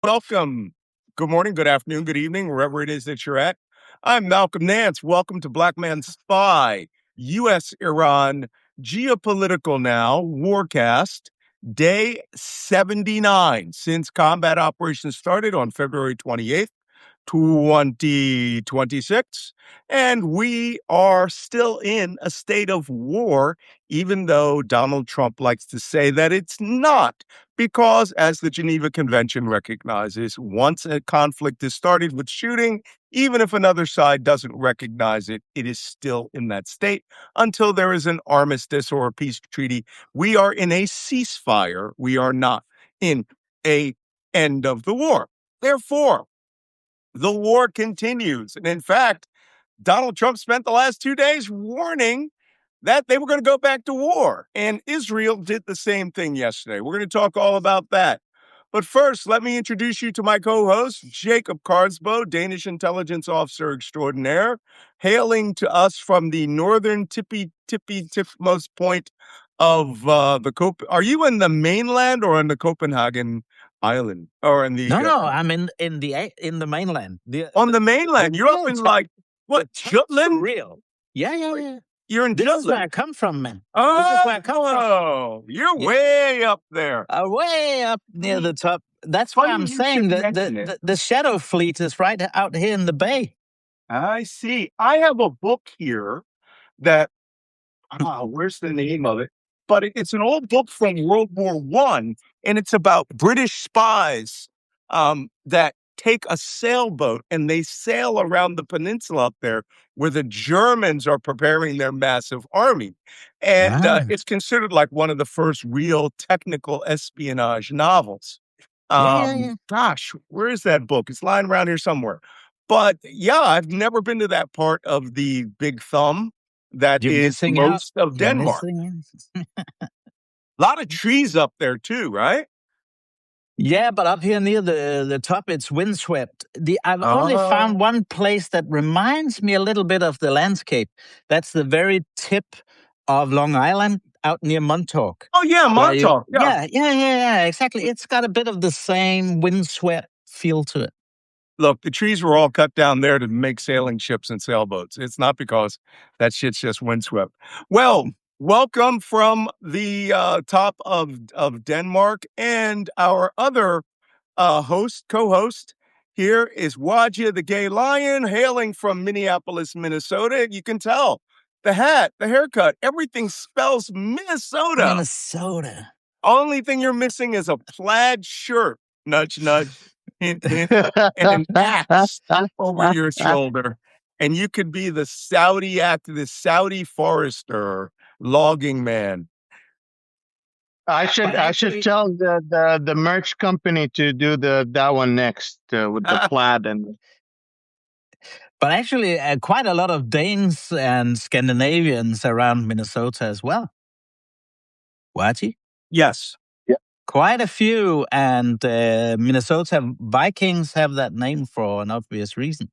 Welcome. Good morning, good afternoon, good evening, wherever it is that you're at. I'm Malcolm Nance. Welcome to Black Man Spy, US-IIRAN, Geopolitical Now, Warcast, day 79 since combat operations started on February 28th. 2026, and we are still in a state of war, even though Donald Trump likes to say that it's not, because as the Geneva Convention recognizes, once a conflict is started with shooting, even if another side doesn't recognize it, it is still in that state until there is an armistice or a peace treaty. We are in a ceasefire. We are not in a end of the war. Therefore, the war continues. And in fact, Donald Trump spent the last 2 days warning that they were going to go back to war. And Israel did the same thing yesterday. We're going to talk all about that. But first, let me introduce you to my co-host, Jacob Kaarsbo, Danish intelligence officer extraordinaire, hailing to us from the northern tipmost point of the Are you in the mainland or in the Copenhagen Island or in the? No, I'm in the mainland. On the mainland, you're up in like what? Jutland? Real? Yeah. You're in This Jutland. is where I come from, man. Oh, This is where I come from. You're way up there. Way up near the top. That's why I'm saying that the Shadow Fleet is right out here in the bay. I see. I have a book here that, where's the name of it? But it's an old book from World War I, and it's about British spies that take a sailboat and they sail around the peninsula up there where the Germans are preparing their massive army. And it's considered like one of the first real technical espionage novels. Gosh, where is that book? It's lying around here somewhere. But yeah, I've never been to that part of the Big Thumb that is most of Denmark. A lot of trees up there too, right? Yeah, but up here near the top, it's windswept. I've only found one place that reminds me a little bit of the landscape. That's the very tip of Long Island, out near Montauk. Oh yeah, Montauk. Yeah, exactly. It's got a bit of the same windswept feel to it. Look, the trees were all cut down there to make sailing ships and sailboats. It's not because that shit's just windswept. Well, welcome from the top of Denmark, and our other co-host here is Wajeeh the Gay Lion, hailing from Minneapolis, Minnesota. You can tell the hat, the haircut, everything spells Minnesota. Minnesota. Only thing you're missing is a plaid shirt. Nudge, nudge. Hint, hint, and an axe over your shoulder, and you could be the Saudi forester, logging man. I should tell the merch company to do that one next with the plaid and. But actually, quite a lot of Danes and Scandinavians around Minnesota as well. Wajeeh? Yes. Quite a few, and Minnesota Vikings have that name for an obvious reason.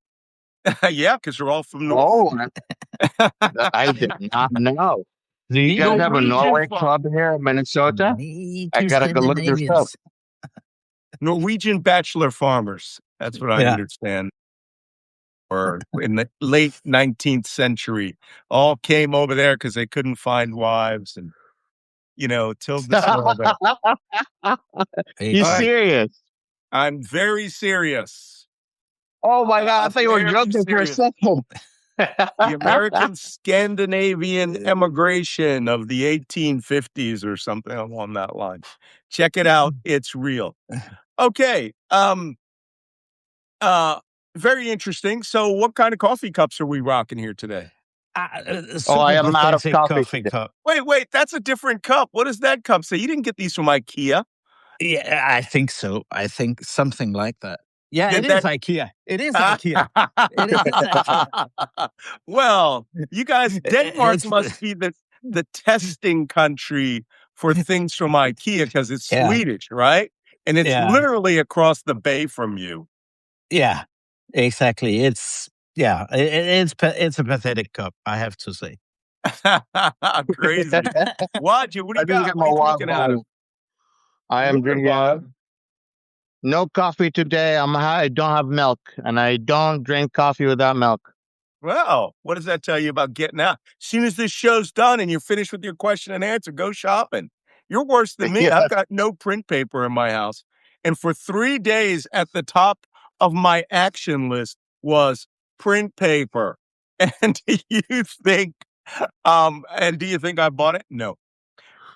Yeah, because they're all from North. Oh, I did not know. Do you guys have a Norway club here in Minnesota? I gotta go look this up. Norwegian bachelor farmers. That's what I understand. Or in the late 19th century, all came over there because they couldn't find wives and. Tilled the soil. You serious? I'm very serious. Oh my God, I thought you were joking for a second. The American Scandinavian emigration of the 1850s or something along that line. Check it out. It's real. Okay. Very interesting. So what kind of coffee cups are we rocking here today? I am out of coffee cup. Wait, that's a different cup. What does that cup say? You didn't get these from IKEA. Yeah, I think so. I think something like that. Yeah, it is IKEA. It is IKEA. It is. Well, you guys, Denmark must be the testing country for things from IKEA because it's Swedish, right? And it's literally across the bay from you. Yeah, exactly. It's a pathetic cup, I have to say. Crazy. Wajeeh, what do you got? What are you drinking out of? I am drinking out. No coffee today. I don't have milk, and I don't drink coffee without milk. Well, what does that tell you about getting out? As soon as this show's done and you're finished with your question and answer, go shopping. You're worse than me. Yeah. I've got no print paper in my house. And for 3 days at the top of my action list was print paper. And do you think I bought it? No.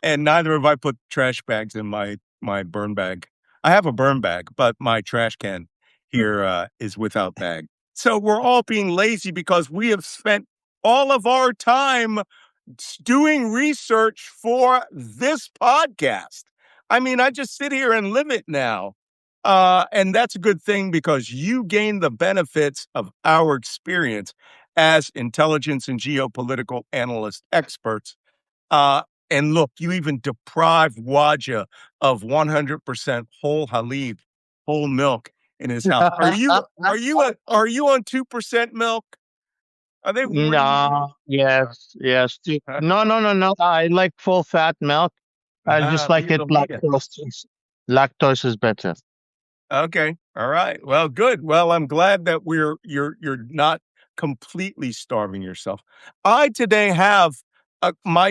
And neither have I put trash bags in my burn bag. I have a burn bag, but my trash can here is without bag. So we're all being lazy because we have spent all of our time doing research for this podcast. I mean, I just sit here and live it now. And that's a good thing because you gain the benefits of our experience as intelligence and geopolitical analyst experts. Uh, and look, you even deprived Wajeeh of 100% whole halib, whole milk in his house. Are you on 2% milk? Are they warning you? No. Yes. Yes. No. No. No. No. I like full fat milk. I just like Viva it la vida. lactose. Lactose is better. Okay. All right. Well, good. Well, I'm glad that you're not completely starving yourself. I today have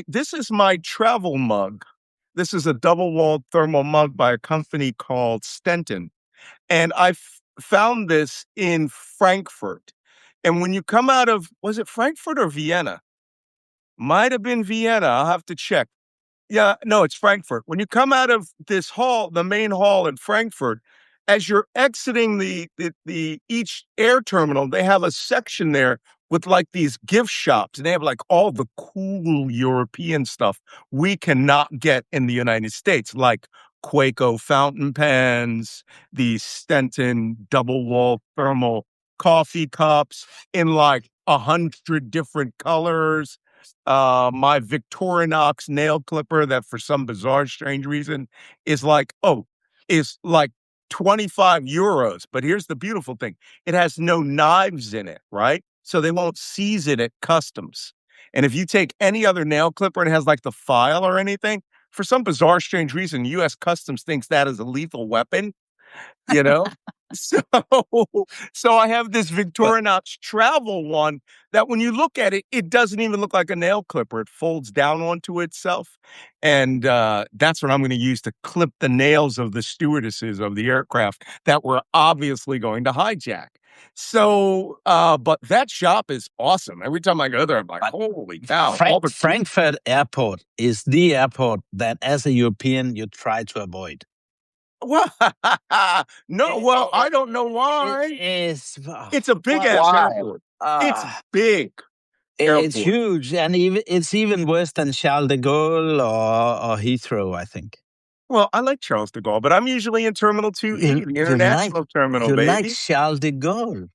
this is my travel mug. This is a double-walled thermal mug by a company called Stenton. And I found this in Frankfurt. And when you come out of, was it Frankfurt or Vienna? Might have been Vienna. I'll have to check. Yeah, no, it's Frankfurt. When you come out of this hall, the main hall in Frankfurt, as you're exiting the each air terminal, they have a section there with like these gift shops, and they have like all the cool European stuff we cannot get in the United States, like Quaco fountain pens, the Stenton double wall thermal coffee cups in like 100 different colors, my Victorinox nail clipper that for some bizarre, strange reason is like, is like 25 euros. But here's the beautiful thing. It has no knives in it, right? So they won't seize it at customs. And if you take any other nail clipper and it has like the file or anything, for some bizarre, strange reason, US Customs thinks that is a lethal weapon, you know? So, so I have this But Victorinox travel one that when you look at it, it doesn't even look like a nail clipper. It folds down onto itself. And that's what I'm going to use to clip the nails of the stewardesses of the aircraft that we're obviously going to hijack. So, but that shop is awesome. Every time I go there, I'm like, but holy cow, all the cool. Frankfurt Airport is the airport that, as a European, you try to avoid. Well, no, well, I don't know why. It's a big ass Why? airport. It's big It's airport. huge, and it's even worse than Charles de Gaulle or Heathrow, I think. Well, I like Charles de Gaulle, but I'm usually in Terminal 2E, the You international terminal, like baby. Charles de Gaulle.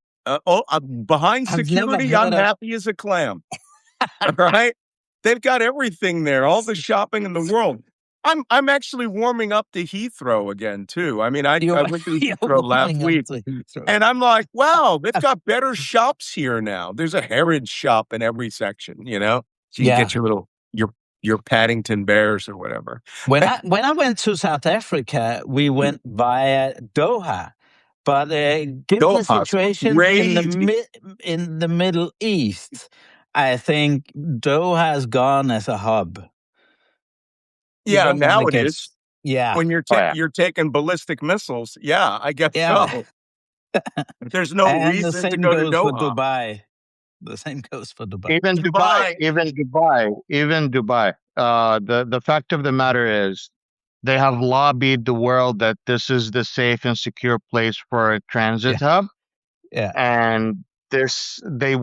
Behind I've never security, heard I'm of. happy as a clam. All right? They've got everything there, all the shopping in the world. I'm actually warming up to Heathrow again, too. I mean, I went to You're Heathrow last warming up week, to Heathrow. and I'm like, wow, they've got better shops here now. There's a Harrods shop in every section, you know? So you can get your Paddington Bears or whatever. When I went to South Africa, we went via Doha. But given the Doha's situation crazy. in the Middle East, I think Doha has gone as a hub. You Yeah, don't want now to it get. is. Yeah. When you're you're taking ballistic missiles, yeah, I guess Yeah. so. There's no And the reason to same go to goes for Doha. Dubai. The same goes for Dubai. Even Dubai. Dubai. Even Dubai. Even Dubai. The fact of the matter is, they have lobbied the world that this is the safe and secure place for a transit hub. Yeah. And they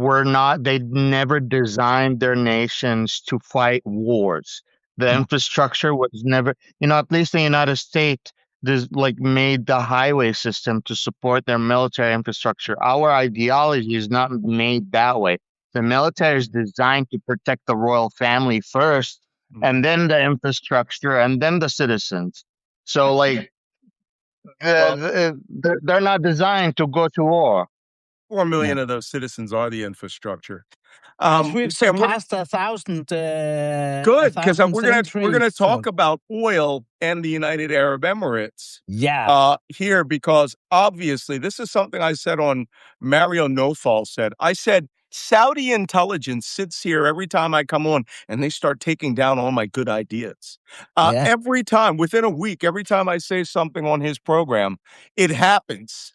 never designed their nations to fight wars. The infrastructure was never, at least in the United States, this like made the highway system to support their military infrastructure. Our ideology is not made that way. The military is designed to protect the royal family first, and then the infrastructure, and then the citizens. So like they're not designed to go to war. 4 million Yeah. of those citizens are the infrastructure. As we've And surpassed 1,000, good, because 1,000 we're gonna entries. talk So, about oil and the United Arab Emirates yeah, here, because obviously this is something I said on Mario Nofal said. I said Saudi intelligence sits here every time I come on and they start taking down all my good ideas. yeah, Every time, within a week, every time I say something on his program, it happens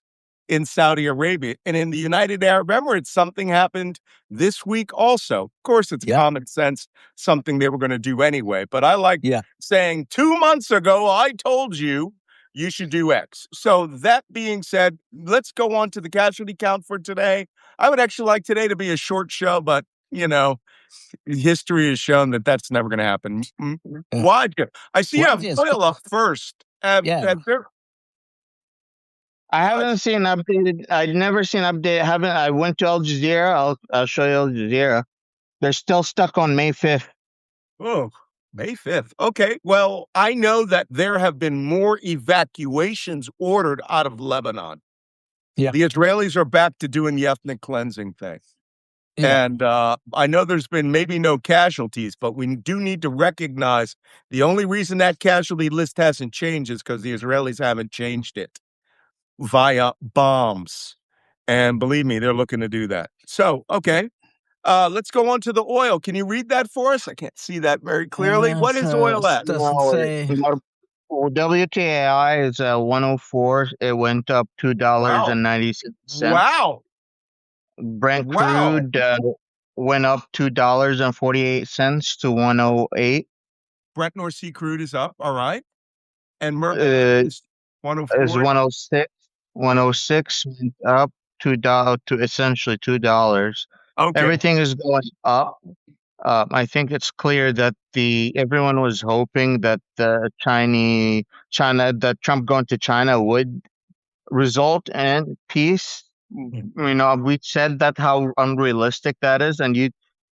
in Saudi Arabia. And in the United Arab Emirates, something happened this week also. Of course, it's yeah, common sense, something they were going to do anyway. But I like yeah. saying 2 months ago, I told you you should do X. So that being said, let's go on to the casualty count for today. I would actually like today to be a short show, but history has shown that that's never going to happen. Uh, Why? I see you well, have yes, oil up first. yeah. I haven't seen updated. I've never seen update. Haven't. I went to Al Jazeera. I'll show you Al Jazeera. They're still stuck on May 5th. Oh, May 5th. Okay. Well, I know that there have been more evacuations ordered out of Lebanon. Yeah. The Israelis are back to doing the ethnic cleansing thing. Yeah. And I know there's been maybe no casualties, but we do need to recognize the only reason that casualty list hasn't changed is because the Israelis haven't changed it via bombs. And believe me, they're looking to do that. So, okay. Let's go on to the oil. Can you read that for us? I can't see that very clearly. What is So oil at? doesn't say. Well, WTI is at 104. It went up Wow. $2.96. Wow. Brent Wow. crude went up $2.48 to 108. Brent North Sea crude is up. All right. And Uh, is is 104. 106. 106 went up $2 to essentially $2. Okay. Everything is going up. I think it's clear that everyone was hoping that that Trump going to China would result in peace. We said that how unrealistic that is, and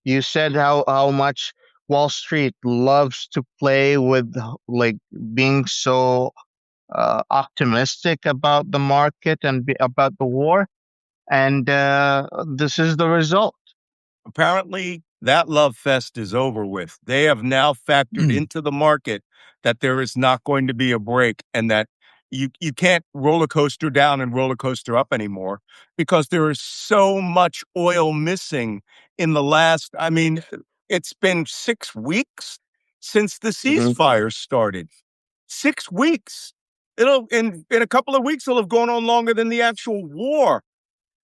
you said how much Wall Street loves to play with, like, being so optimistic about the market and about the war, and this is the result. Apparently, that love fest is over with. They have now factored Mm, into the market that there is not going to be a break, and that you can't roller coaster down and roller coaster up anymore, because there is so much oil missing in the last, I mean, it's been 6 weeks since the Mhm. ceasefire started. 6 weeks. It'll in a couple of weeks it'll have gone on longer than the actual war.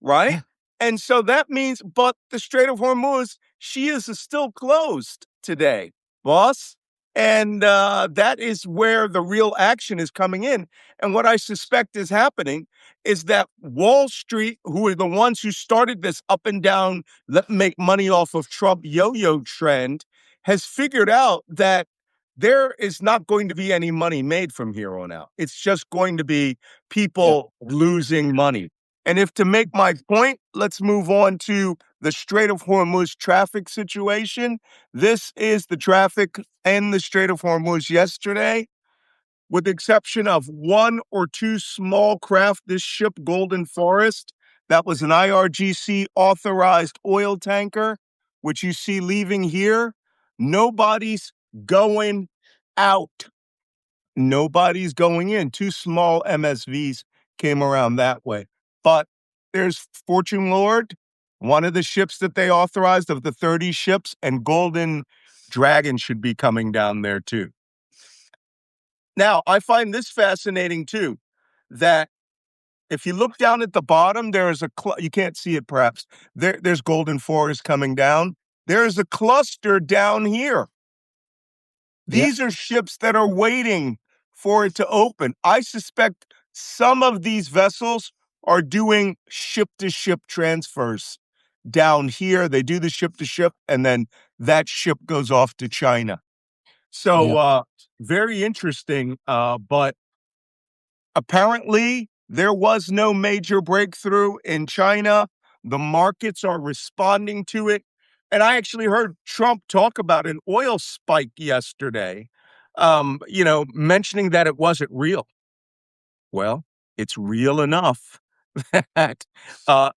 Right? yeah. And so that means, but the Strait of Hormuz, she is still closed today, boss. And that is where the real action is coming in. And what I suspect is happening is that Wall Street, who are the ones who started this up and down, let make money off of Trump yo-yo trend, has figured out that there is not going to be any money made from here on out. It's just going to be Yeah. people losing money. And if to make my point, let's move on to the Strait of Hormuz traffic situation. This is the traffic in the Strait of Hormuz yesterday, with the exception of one or two small craft. This ship, Golden Forest, that was an IRGC authorized oil tanker, which you see leaving here. Nobody's going out. Nobody's going in. Two small MSVs came around that way. But there's Fortune Lord, one of the ships that they authorized of the 30 ships, and Golden Dragon should be coming down there too. Now, I find this fascinating too, that if you look down at the bottom, there is you can't see it perhaps. There's Golden Forest coming down. There is a cluster down here. Yeah. These are ships that are waiting for it to open. I suspect some of these vessels are doing ship to ship transfers down here. They do the ship to ship, and then that ship goes off to China. Yeah. So, very interesting. But apparently, there was no major breakthrough in China. The markets are responding to it. And I actually heard Trump talk about an oil spike yesterday, mentioning that it wasn't real. Well, it's real enough that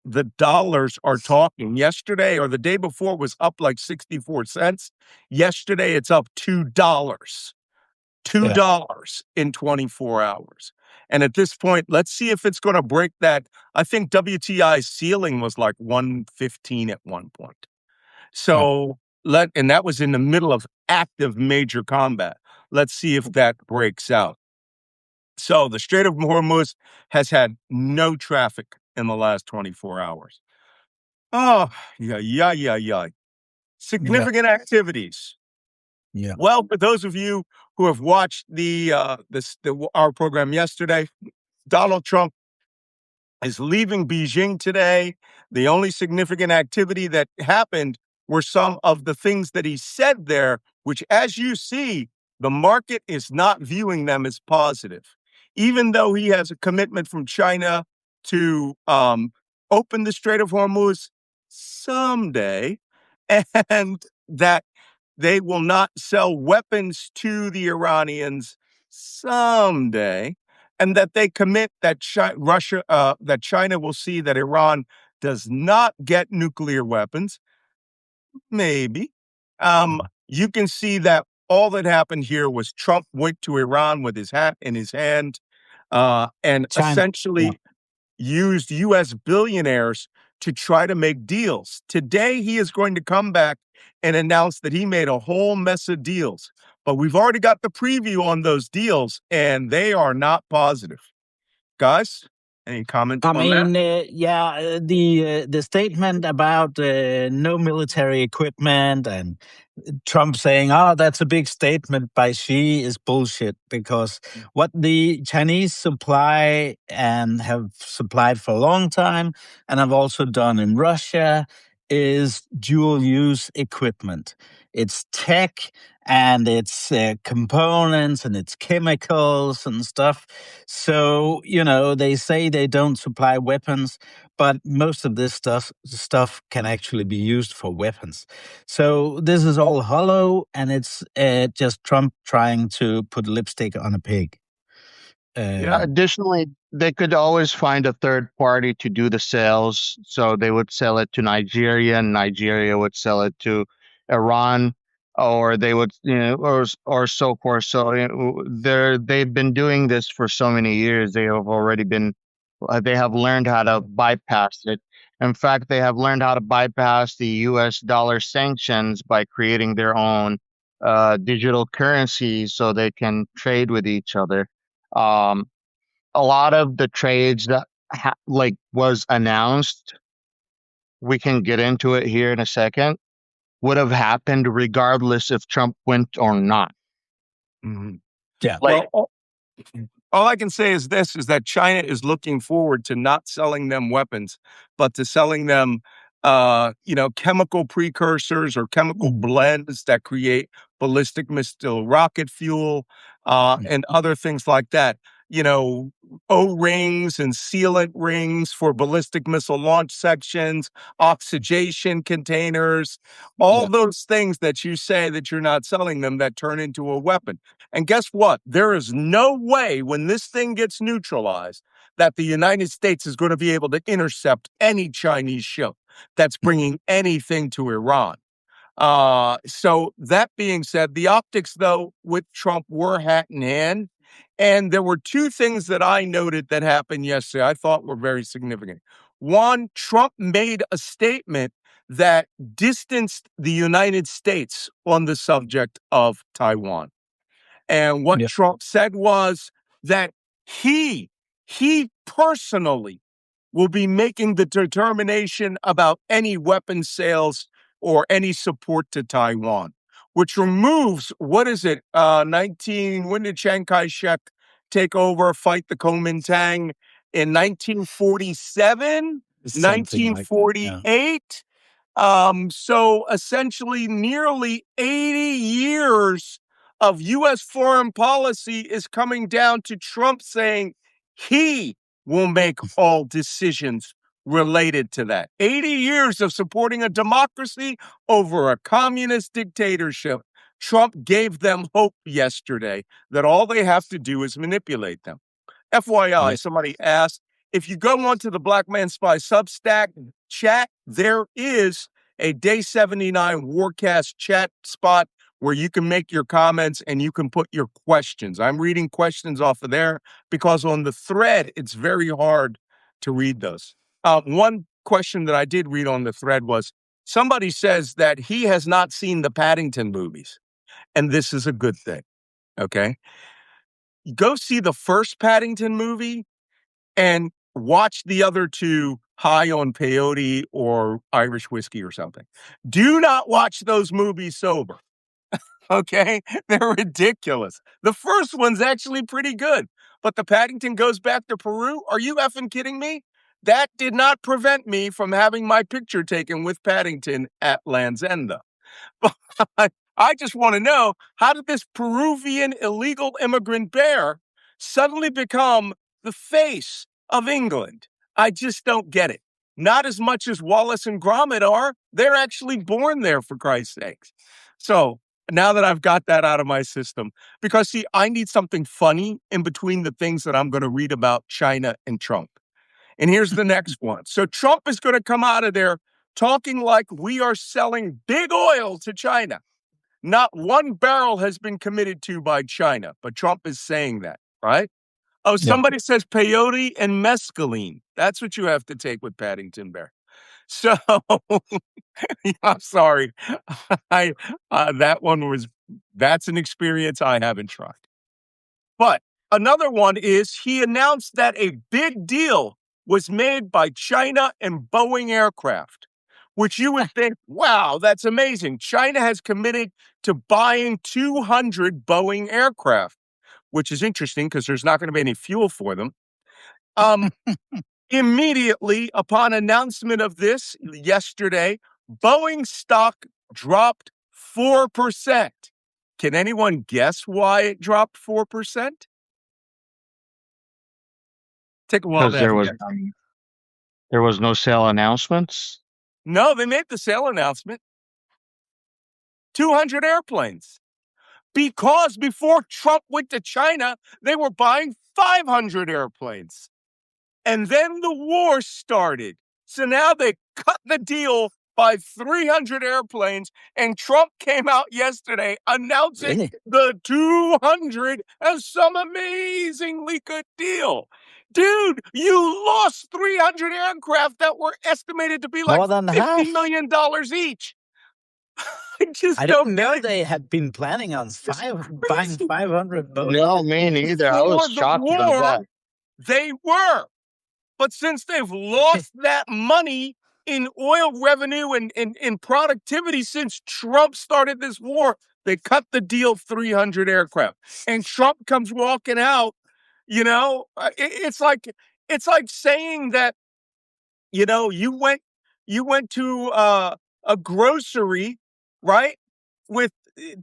the dollars are talking. Yesterday or the day before was up like 64 cents. Yesterday it's up $2. $2 in 24 hours. And at this point, let's see if it's going to break that. I think WTI's ceiling was like 115 at one point. So and that was in the middle of active major combat. Let's see if that breaks out. So the Strait of Hormuz has had no traffic in the last 24 hours. Oh, yeah. Significant activities. Yeah. Well, for those of you who have watched our program yesterday, Donald Trump is leaving Beijing today. The only significant activity that happened were some of the things that he said there, which, as you see, the market is not viewing them as positive. Even though he has a commitment from China to open the Strait of Hormuz someday, and that they will not sell weapons to the Iranians someday, and that they commit that that China will see that Iran does not get nuclear weapons. Maybe. You can see that all that happened here was Trump went to Iran with his hat in his hand, and China. essentially used U.S. billionaires to try to make deals. Today, he is going to come back and announce that he made a whole mess of deals. But we've already got the preview on those deals, and they are not positive. Guys, any comment I on mean, that? the statement about no military equipment and Trump saying, "Oh, that's a big statement by Xi," is bullshit, because what the Chinese supply and have supplied for a long time, and have also done in Russia, is dual-use equipment. It's tech and it's components and it's chemicals and stuff. So, they say they don't supply weapons, but most of this stuff can actually be used for weapons. So this is all hollow, and it's just Trump trying to put lipstick on a pig. Yeah. Additionally, they could always find a third party to do the sales. So they would sell it to Nigeria, and Nigeria would sell it to Iran, or they would, or so forth. So they've been doing this for so many years. They have already been, they have learned how to bypass it. In fact, they have learned how to bypass the U.S. dollar sanctions by creating their own digital currency so they can trade with each other. Um, a lot of the trades that was announced, we can get into it here in a second, would have happened regardless if Trump went or not. Mhm. Yeah. Well, all I can say is this, is that China is looking forward to not selling them weapons, but to selling them, chemical precursors or chemical blends that create ballistic missile rocket fuel, and other things like that. O-rings and sealant rings for ballistic missile launch sections, oxidation containers, all those things that you say that you're not selling them that turn into a weapon. And guess what? There is no way when this thing gets neutralized that the United States is going to be able to intercept any Chinese ship that's bringing anything to Iran. So that being said, the optics, though, with Trump were hat in hand. And there were two things that I noted that happened yesterday I thought were very significant. One, Trump made a statement that distanced the United States on the subject of Taiwan. And what Trump said was that he personally will be making the determination about any weapon sales or any support to Taiwan, which removes, what is it, 19, when did Chiang Kai-shek take over, fight the Kuomintang in 1947, Something like that. Yeah. 1948? So essentially, nearly 80 years of U.S. foreign policy is coming down to Trump saying he will make all decisions related to that. 80 years of supporting a democracy over a communist dictatorship. Trump gave them hope yesterday that all they have to do is manipulate them. FYI, somebody asked, if you go onto the Black Man Spy Substack chat, there is a Day 79 Warcast chat spot where you can make your comments and you can put your questions. I'm reading questions off of there because on the thread, it's very hard to read those. One question that I did read on the thread was somebody says that he has not seen the Paddington movies, and this is a good thing. Okay. Go see the first Paddington movie and watch the other two high on peyote or Irish whiskey or something. Do not watch those movies sober. Okay? They're ridiculous. The first one's actually pretty good, but the Paddington goes back to Peru. Are you effing kidding me? That did not prevent me from having my picture taken with Paddington at Land's End, though. But I just want to know, how did this Peruvian illegal immigrant bear suddenly become the face of England? I just don't get it. Not as much as Wallace and Gromit are. They're actually born there, for Christ's sakes. So now that I've got that out of my system, because see, I need something funny in between the things that I'm going to read about China and Trump. And here's the next one. So Trump is going to come out of there talking like we are selling big oil to China. Not one barrel has been committed to by China, but Trump is saying that, right? Oh, somebody says peyote and mescaline. That's what you have to take with Paddington Bear. So I'm sorry. That's an experience I haven't tried. But another one is he announced that a big deal was made by China and Boeing Aircraft, which you would think, wow, that's amazing. China has committed to buying 200 Boeing aircraft, which is interesting because there's not going to be any fuel for them. Immediately upon announcement of this yesterday, Boeing stock dropped 4%. Can anyone guess why it dropped 4%? Take a while Because to have a guess. there was no sale announcements. No, they made the sale announcement. 200 airplanes. Because before Trump went to China, they were buying 500 airplanes. And then the war started. So now they cut the deal by 300 airplanes. And Trump came out yesterday announcing the 200 as some amazingly good deal. Dude, you lost 300 aircraft that were estimated to be like more than $50 million each. I didn't know they had been planning on buying 500 boats. No, me neither. I was shocked about that. They were. But since they've lost that money in oil revenue and in productivity since Trump started this war, they cut the deal 300 aircraft. And Trump comes walking out, it's like saying that, you went to a grocery, right? With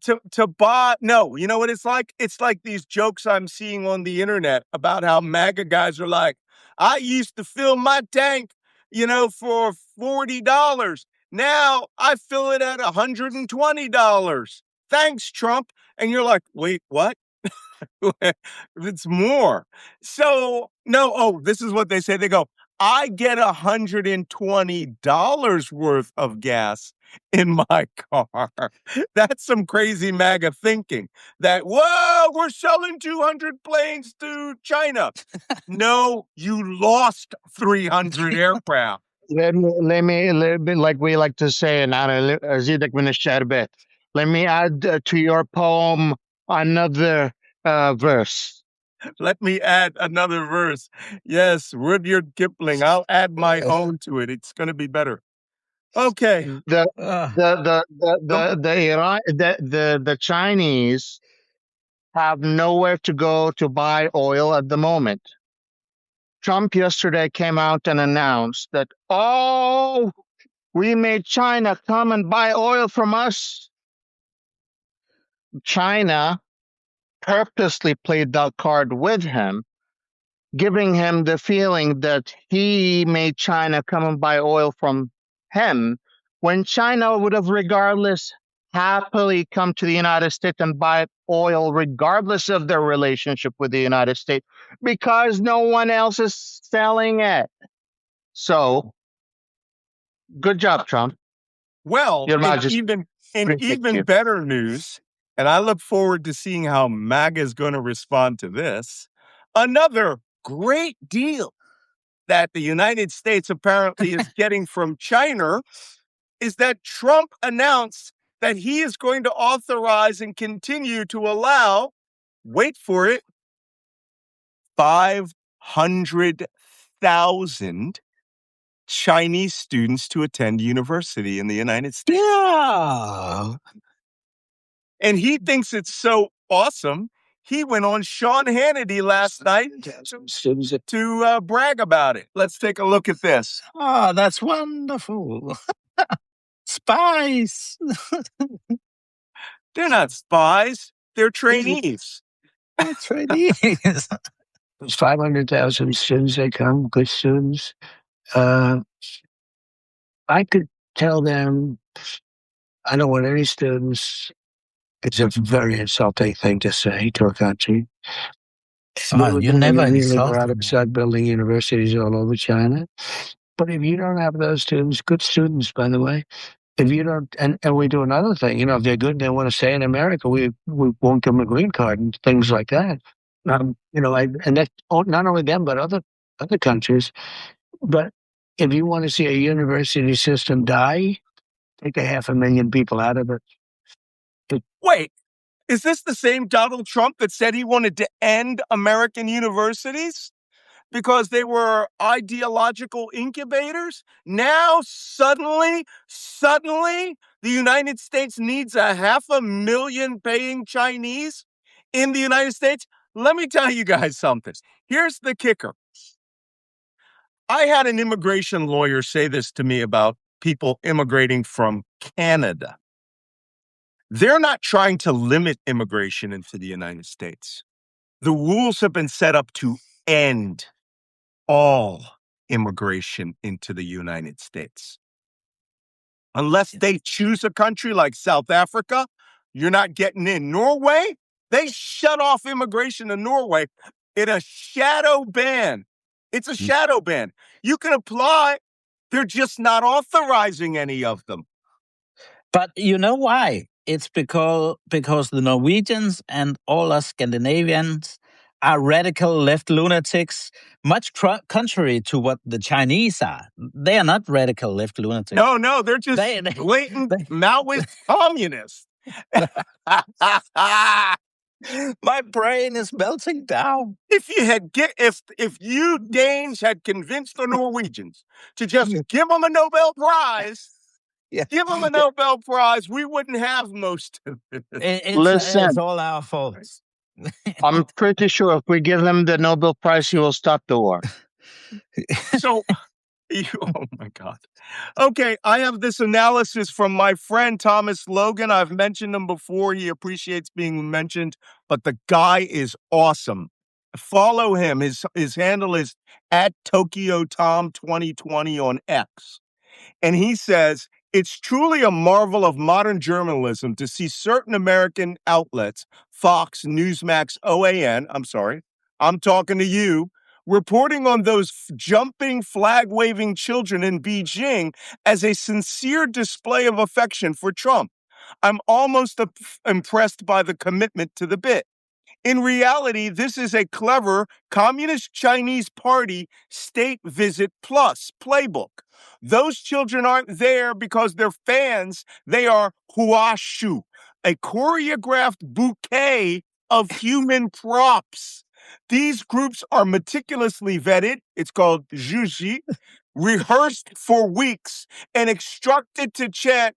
to buy. No, you know what it's like? It's like these jokes I'm seeing on the internet about how MAGA guys are like, I used to fill my tank, for $40. Now I fill it at $120. Thanks, Trump. And you're like, wait, what? It's more. So, no, this is what they say. They go, I get $120 worth of gas in my car. That's some crazy MAGA thinking that, whoa, we're selling 200 planes to China. No, you lost 300 aircraft. Let me, like we like to say in Arabic, let me add to your poem another verse. Let me add another verse. Yes, Rudyard Kipling. I'll add my own to it. It's going to be better. Okay. The Chinese have nowhere to go to buy oil at the moment. Trump yesterday came out and announced that, we made China come and buy oil from us. China purposely played that card with him, giving him the feeling that he made China come and buy oil from him, when China would have regardless happily come to the United States and buy oil regardless of their relationship with the United States because no one else is selling it. So, good job, Trump. Well, Your and Majesty. even better news, and I look forward to seeing how MAGA is going to respond to this. Another great deal that the United States apparently is getting from China is that Trump announced that he is going to authorize and continue to allow, wait for it, 500,000 Chinese students to attend university in the United States. Yeah. And he thinks it's so awesome. He went on Sean Hannity last night to brag about it. Let's take a look at this. Oh, that's wonderful. Spies. They're not spies. They're trainees. They're trainees. 500,000 students, they come, good students. I could tell them, I don't want any students. It's a very insulting thing to say to a country. You never insult them. Start building universities all over China. But if you don't have those students, good students, by the way, if you don't, and we do another thing, if they're good, they want to stay in America, we won't give them a green card and things like that. And that's not only them, but other countries. But if you want to see a university system die, take 500,000 people out of it. Wait, is this the same Donald Trump that said he wanted to end American universities because they were ideological incubators? Now, suddenly, the United States needs 500,000 paying Chinese in the United States? Let me tell you guys something. Here's the kicker. I had an immigration lawyer say this to me about people immigrating from Canada. They're not trying to limit immigration into the United States. The rules have been set up to end all immigration into the United States. Unless they choose a country like South Africa, you're not getting in. Norway, they shut off immigration to Norway in a shadow ban. It's a shadow ban. You can apply. They're just not authorizing any of them. But you know why? It's because the Norwegians and all us Scandinavians are radical left lunatics, much contrary to what the Chinese are. They are not radical left lunatics. No, they're just blatant Maoist communists. My brain is melting down. If you Danes had convinced the Norwegians to just give them a Nobel Prize, give them a Nobel Prize, we wouldn't have most of it. It's all our fault. I'm pretty sure if we give him the Nobel Prize, he will stop the war. So, oh my God. Okay, I have this analysis from my friend Thomas Logan. I've mentioned him before. He appreciates being mentioned, but the guy is awesome. Follow him. His handle is @TokyoTom2020 on X. And he says, it's truly a marvel of modern journalism to see certain American outlets, Fox, Newsmax, OAN, I'm talking to you, reporting on those jumping, flag-waving children in Beijing as a sincere display of affection for Trump. I'm almost impressed by the commitment to the bit. In reality, this is a clever Communist Chinese Party state visit plus playbook. Those children aren't there because they're fans. They are huashu, a choreographed bouquet of human props. These groups are meticulously vetted. It's called zhuji, rehearsed for weeks, and instructed to chant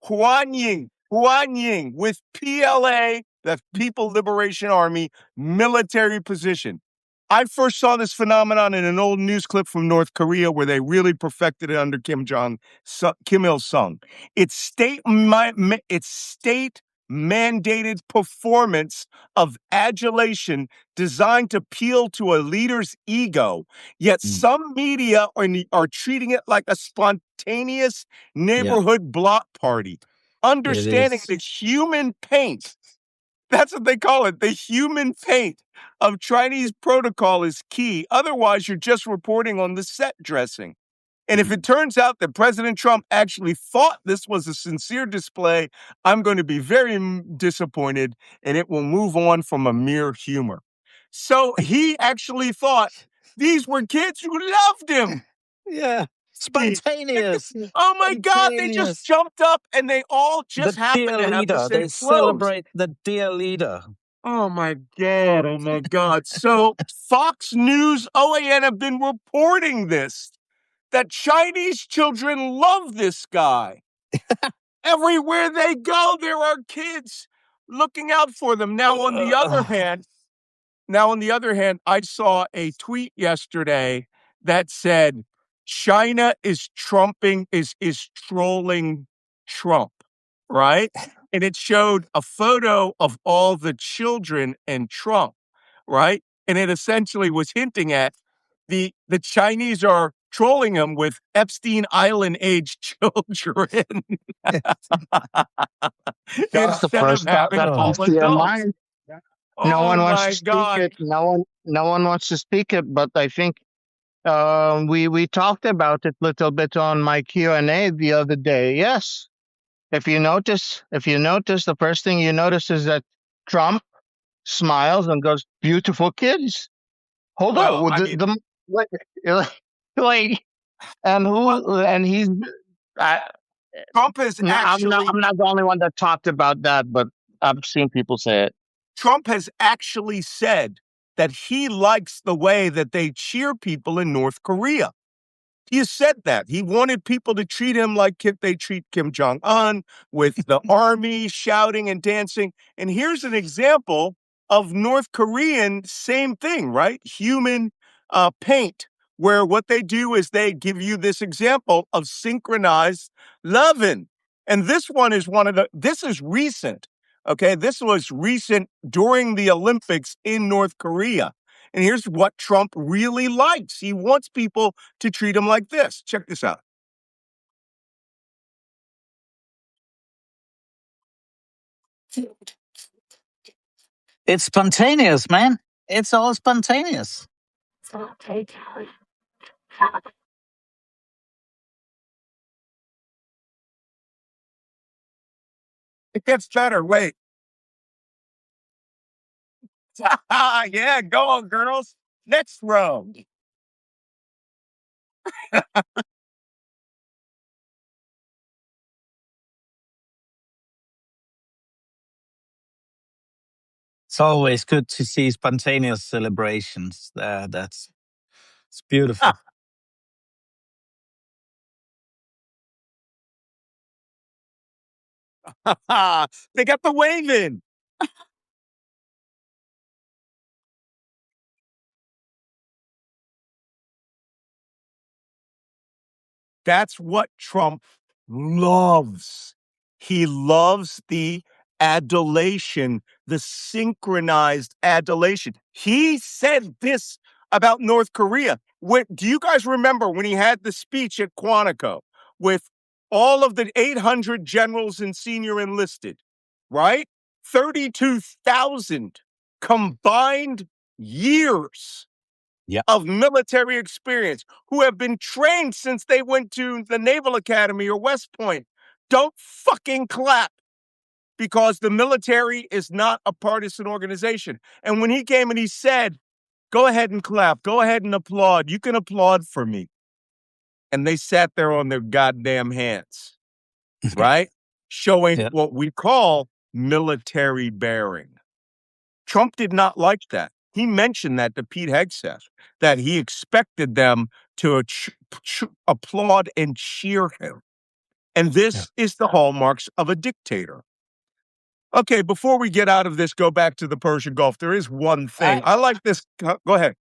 Huanying, Huanying with PLA, the People Liberation Army, military position. I first saw this phenomenon in an old news clip from North Korea where they really perfected it under Kim Il-sung. It's state-mandated performance of adulation designed to appeal to a leader's ego, yet some media are treating it like a spontaneous neighborhood block party. understanding is. the human paint. That's what they call it. The human paint of Chinese protocol is key. Otherwise, you're just reporting on the set dressing. And if it turns out that President Trump actually thought this was a sincere display, I'm going to be very disappointed, and it will move on from a mere humor. So he actually thought these were kids who loved him. Yeah. Steve. Spontaneous. Oh my God, they just Spontaneous. jumped up and they all just The happened dear to have the leader. They same clothes. celebrate the dear leader. Oh my God. Oh my God. So Fox News, OAN have been reporting this, that Chinese children love this guy. Everywhere they go, there are kids looking out for them. Now, on the other hand, I saw a tweet yesterday that said China is trolling Trump, right? And it showed a photo of all the children and Trump, right? And it essentially was hinting at the Chinese are trolling him with Epstein Island age children That's the instead of first thought having that all comes to your adults. mind. No Oh one wants my to speak God. it. No one wants to speak it. But I think we talked about it a little bit on my Q&A the other day. Yes, if you notice, the first thing you notice is that Trump smiles and goes, "Beautiful kids." Hold Well, on, I mean, like, like, and who? And he's. I, Trump has no, actually I'm not the only one that talked about that, but I've seen people say it. Trump has actually said that he likes the way that they cheer people in North Korea. He has said that. He wanted people to treat him like they treat Kim Jong-un, with the army shouting and dancing. And here's an example of North Korean, same thing, right? Human paint, where what they do is they give you this example of synchronized loving. And this this is recent, okay? This was recent during the Olympics in North Korea. And here's what Trump really likes. He wants people to treat him like this. Check this out. It's spontaneous, man. It's all spontaneous. It gets better. Wait. Yeah, go on, girls. Next row. It's always good to see spontaneous celebrations. It's beautiful. They got the wave in. That's what Trump loves. He loves the adulation, the synchronized adulation. He said this about North Korea. Do you guys remember when he had the speech at Quantico with all of the 800 generals and senior enlisted, right? 32,000 combined years of military experience who have been trained since they went to the Naval Academy or West Point. Don't fucking clap, because the military is not a partisan organization. And when he came and he said, go ahead and clap, go ahead and applaud, you can applaud for me. And they sat there on their goddamn hands, right? Showing what we call military bearing. Trump did not like that. He mentioned that to Pete Hegseth, that he expected them to applaud and cheer him. And this is the hallmarks of a dictator. Okay, before we get out of this, go back to the Persian Gulf. There is one thing. I like this. Go ahead.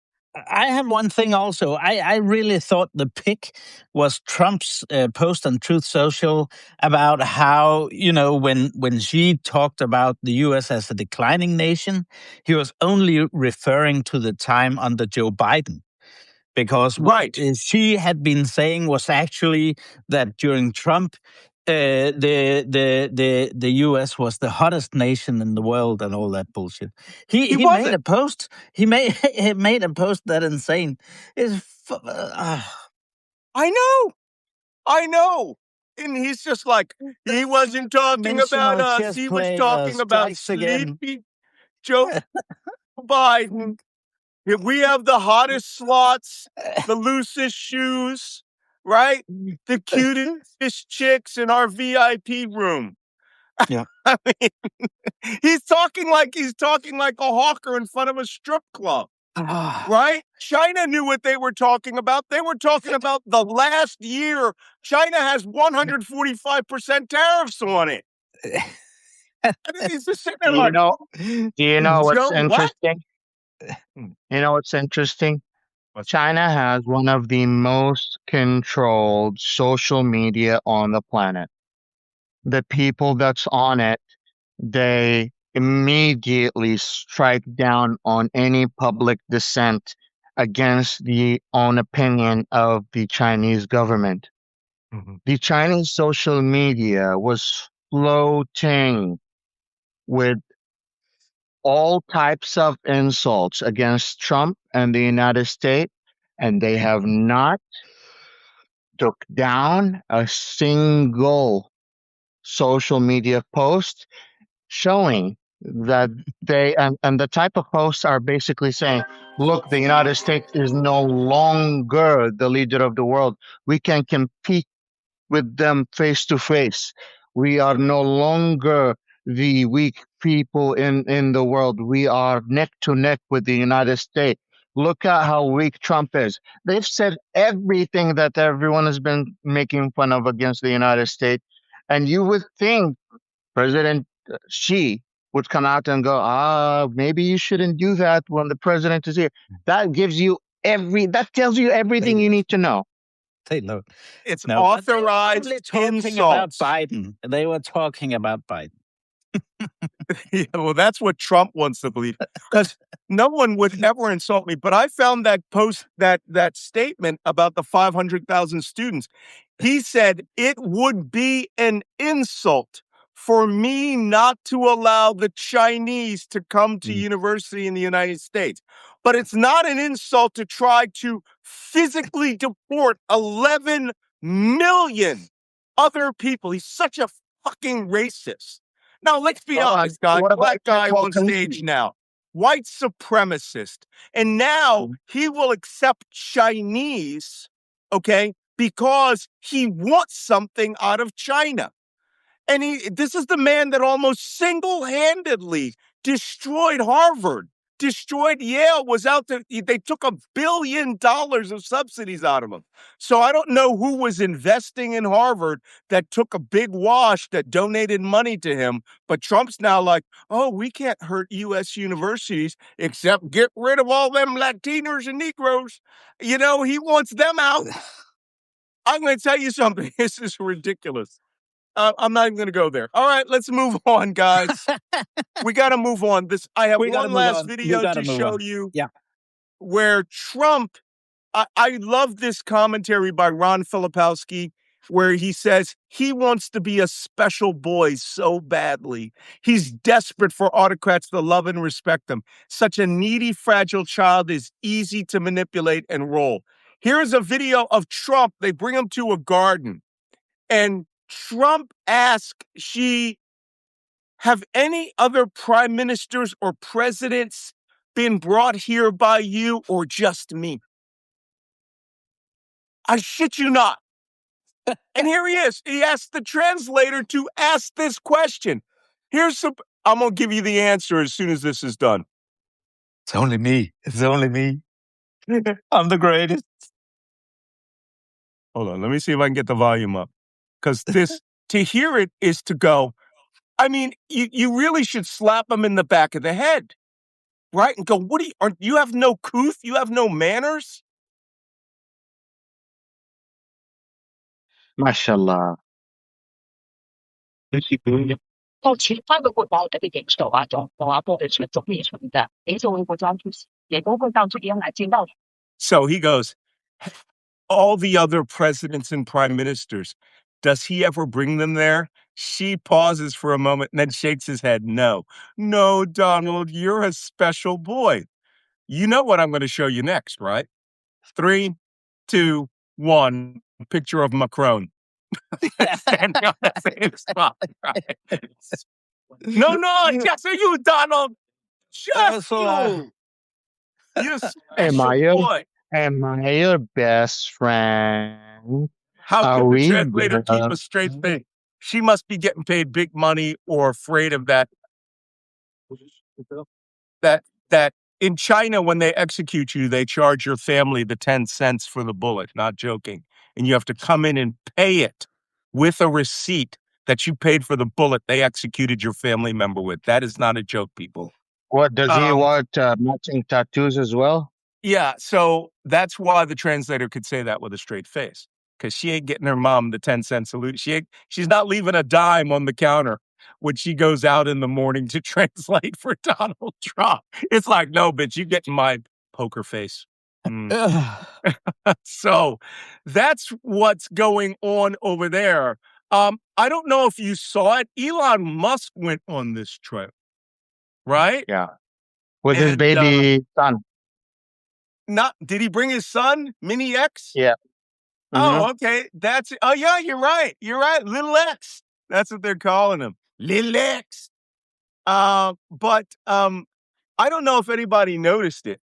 I have one thing also. I really thought the pick was Trump's post on Truth Social about how, when Xi talked about the U.S. as a declining nation, he was only referring to the time under Joe Biden. Because what Xi had been saying was actually that during Trump, the US was the hottest nation in the world and all that bullshit. He made wasn't. a post. He made a post that insane. I know. And he's just like, he wasn't talking about us. He was talking about sleepy Joe Biden. We have the hottest slots, the loosest shoes, right? The cutest chicks in our VIP room. Yeah. I mean, he's talking like a hawker in front of a strip club. Right? China knew what they were talking about. They were talking about the last year. China has 145% tariffs on it. He's just sitting there like, do you know what's Joe, interesting? You know what's interesting? China has one of the most controlled social media on the planet. The people that's on it, they immediately strike down on any public dissent against the own opinion of the Chinese government. The Chinese social media was floating with all types of insults against Trump and the United States, and they have not took down a single social media post showing that they and the type of posts are basically saying, look, the United States is no longer the leader of the world. We can compete with them face to face. We are no longer the weak people in the world. We are neck to neck with the United States. Look at how weak Trump is. They've said everything that everyone has been making fun of against the United States. And you would think President Xi would come out and go, maybe you shouldn't do that when the president is here. That tells you everything you need to know. It's authorized insult. About Biden. They were talking about Biden. Yeah, well, that's what Trump wants to believe, because no one would ever insult me. But I found that post, that statement about the 500,000 students. He said it would be an insult for me not to allow the Chinese to come to university in the United States. But it's not an insult to try to physically deport 11 million other people. He's such a fucking racist. Now, let's be honest, guys. Black guy on stage now, white supremacist. And now he will accept Chinese, okay, because he wants something out of China. And this is the man that almost single-handedly destroyed Harvard, destroyed Yale, they took $1 billion of subsidies out of him. So I don't know who was investing in Harvard that took a big wash that donated money to him. But Trump's now like, oh, we can't hurt U.S. universities except get rid of all them Latinos and Negroes. You know, he wants them out. I'm going to tell you something. This is ridiculous. I'm not even going to go there. All right, let's move on, guys. We got to move on. I have one last video to show you where Trump, I love this commentary by Ron Filipowski, where he says he wants to be a special boy so badly. He's desperate for autocrats to love and respect him. Such a needy, fragile child is easy to manipulate and roll. Here's a video of Trump. They bring him to a garden, and Trump asked Xi, have any other prime ministers or presidents been brought here by you or just me? I shit you not. And here he is. He asked the translator to ask this question. I'm going to give you the answer as soon as this is done. It's only me. It's only me. I'm the greatest. Hold on. Let me see if I can get the volume up. Because to hear it is to go, I mean, you really should slap him in the back of the head, right? And go, you have no couth? You have no manners? Mashallah. 到其他嘅國家特別認受啊，仲話波嘅出做咩出嘅？你作為國家主席，也都會到這樣來見到。 So he goes, all the other presidents and prime ministers, Does he ever bring them there? She pauses for a moment and then shakes his head. No, no, Donald, you're a special boy. You know what I'm going to show you next, right? 3, 2, 1. Picture of Macron. Standing on the same spot. Right? No, just you, Donald. Just you. You Am I special your boy. am I your best friend? How Are could the we translator keep good? a straight face? She must be getting paid big money or afraid of that. That in China, when they execute you, they charge your family the 10 cents for the bullet, not joking. And you have to come in and pay it with a receipt that you paid for the bullet they executed your family member with. That is not a joke, people. What does he Um, want? Matching tattoos as well? Yeah, so that's why the translator could say that with a straight face, because she ain't getting her mom the 10-cent salute. She's not leaving a dime on the counter when she goes out in the morning to translate for Donald Trump. It's like, no, bitch, you get my poker face. So that's what's going on over there. I don't know if you saw it. Elon Musk went on this trip, right? Yeah. With his And baby son. did he bring his son, Mini X? Yeah. Oh, okay. Yeah, you're right. You're right. Little X. That's what they're calling him. Little X. But I don't know if anybody noticed it,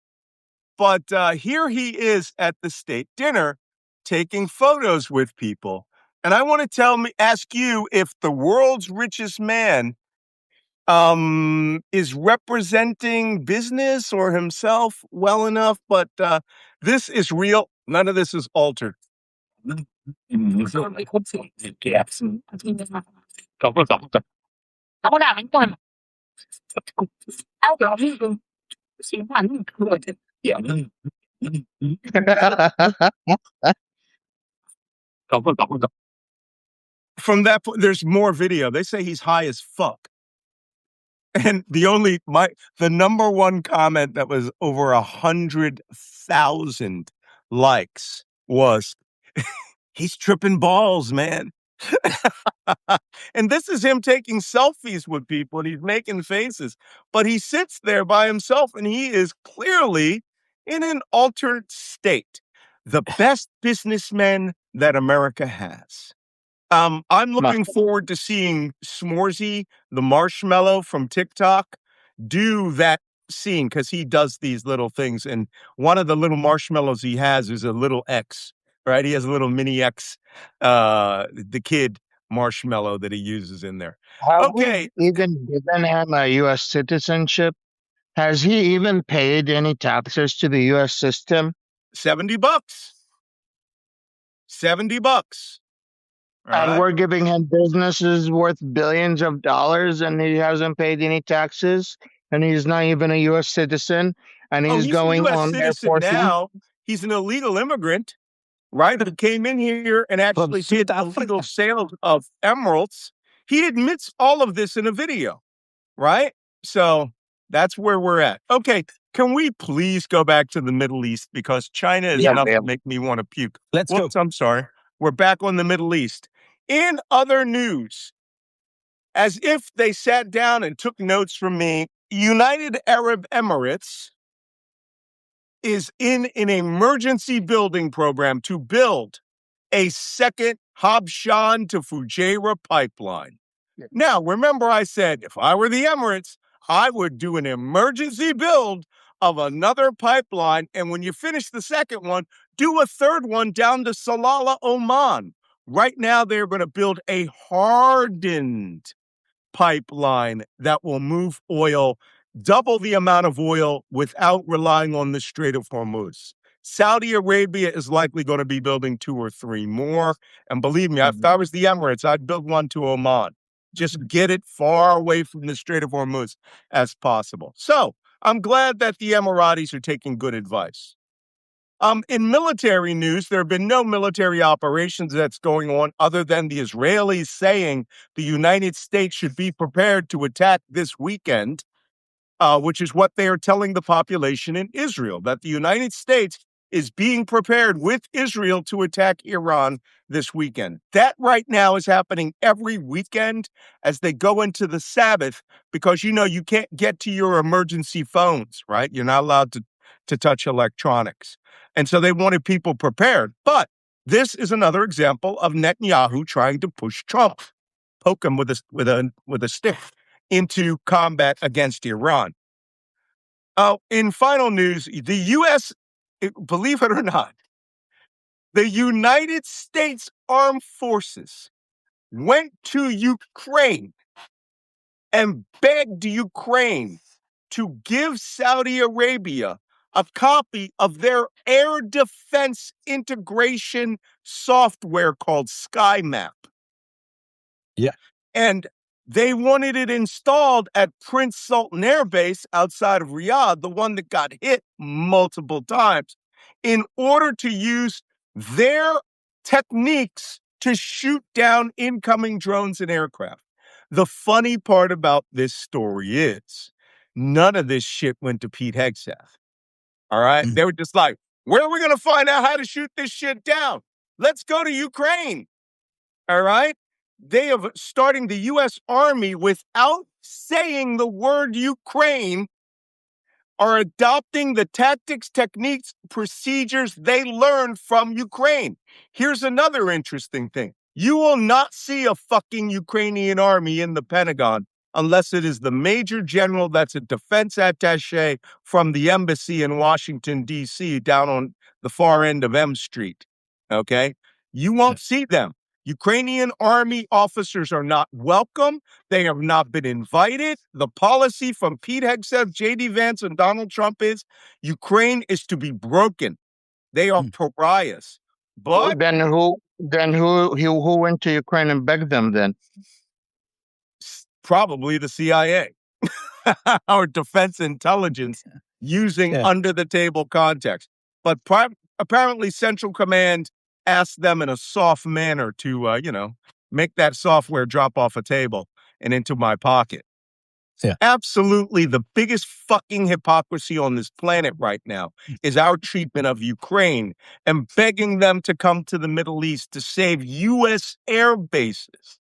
but here he is at the state dinner taking photos with people. And I want to ask you if the world's richest man is representing business or himself well enough, but this is real. None of this is altered. From that point, there's more video. They say he's high as fuck. And the number one comment that was over 100,000 likes was, he's tripping balls, man. And this is him taking selfies with people and he's making faces, but he sits there by himself and he is clearly in an altered state. The best businessman that America has. I'm looking forward to seeing S'moresy, the marshmallow from TikTok, do that scene because he does these little things. And one of the little marshmallows he has is a little X, right? He has a little mini X, the kid marshmallow that he uses in there. Have Okay, we even given him a U.S. citizenship? Has he even paid any taxes to the U.S. system? $70. $70. All And right. we're giving him businesses worth billions of dollars and he hasn't paid any taxes and he's not even a U.S. citizen and Oh, he's he's a going U.S. on Air citizen Force One. now. He's an illegal immigrant, right? Who came in here and actually did illegal sales of emeralds. He admits all of this in a video, right? So that's where we're at. Okay, can we please go back to the Middle East because China is enough to make me want to puke. Let's go. I'm sorry. We're back on the Middle East. In other news, as if they sat down and took notes from me, United Arab Emirates is in an emergency building program to build a second Habshan to Fujairah pipeline. Now, remember I said, if I were the Emirates, I would do an emergency build of another pipeline. And when you finish the second one, do a third one down to Salalah, Oman. Right now, they're going to build a hardened pipeline that will move oil, double the amount of oil without relying on the Strait of Hormuz. Saudi Arabia is likely going to be building 2 or 3 more. And believe me, if I was the Emirates, I'd build one to Oman. Just get it far away from the Strait of Hormuz as possible. So I'm glad that the Emiratis are taking good advice. In military news, there have been no military operations that's going on other than the Israelis saying the United States should be prepared to attack this weekend, which is what they are telling the population in Israel, that the United States is being prepared with Israel to attack Iran this weekend. That right now is happening every weekend as they go into the Sabbath, because you can't get to your emergency phones, right? You're not allowed to touch electronics. And so they wanted people prepared. But this is another example of Netanyahu trying to push Trump, poke him with a stick into combat against Iran. In final news, the U.S., believe it or not, the United States Armed Forces went to Ukraine and begged Ukraine to give Saudi Arabia a copy of their air defense integration software called SkyMap. Yeah. And they wanted it installed at Prince Sultan Air Base outside of Riyadh, the one that got hit multiple times, in order to use their techniques to shoot down incoming drones and aircraft. The funny part about this story is none of this shit went to Pete Hegseth. All right? They were just like, where are we going to find out how to shoot this shit down? Let's go to Ukraine. All right? They are starting the U.S. Army without saying the word Ukraine, are adopting the tactics, techniques, procedures they learned from Ukraine. Here's another interesting thing. You will not see a fucking Ukrainian army in the Pentagon unless it is the major general that's a defense attaché from the embassy in Washington, D.C., down on the far end of M Street. Okay? You won't see them. Ukrainian army officers are not welcome. They have not been invited. The policy from Pete Hegseth, J.D. Vance, and Donald Trump is Ukraine is to be broken. They are pariahs. But then who went to Ukraine and begged them then? probably the CIA or defense intelligence using under-the-table context. But apparently Central Command asked them in a soft manner to, make that software drop off a table and into my pocket. Yeah. Absolutely the biggest fucking hypocrisy on this planet right now is our treatment of Ukraine and begging them to come to the Middle East to save U.S. air bases,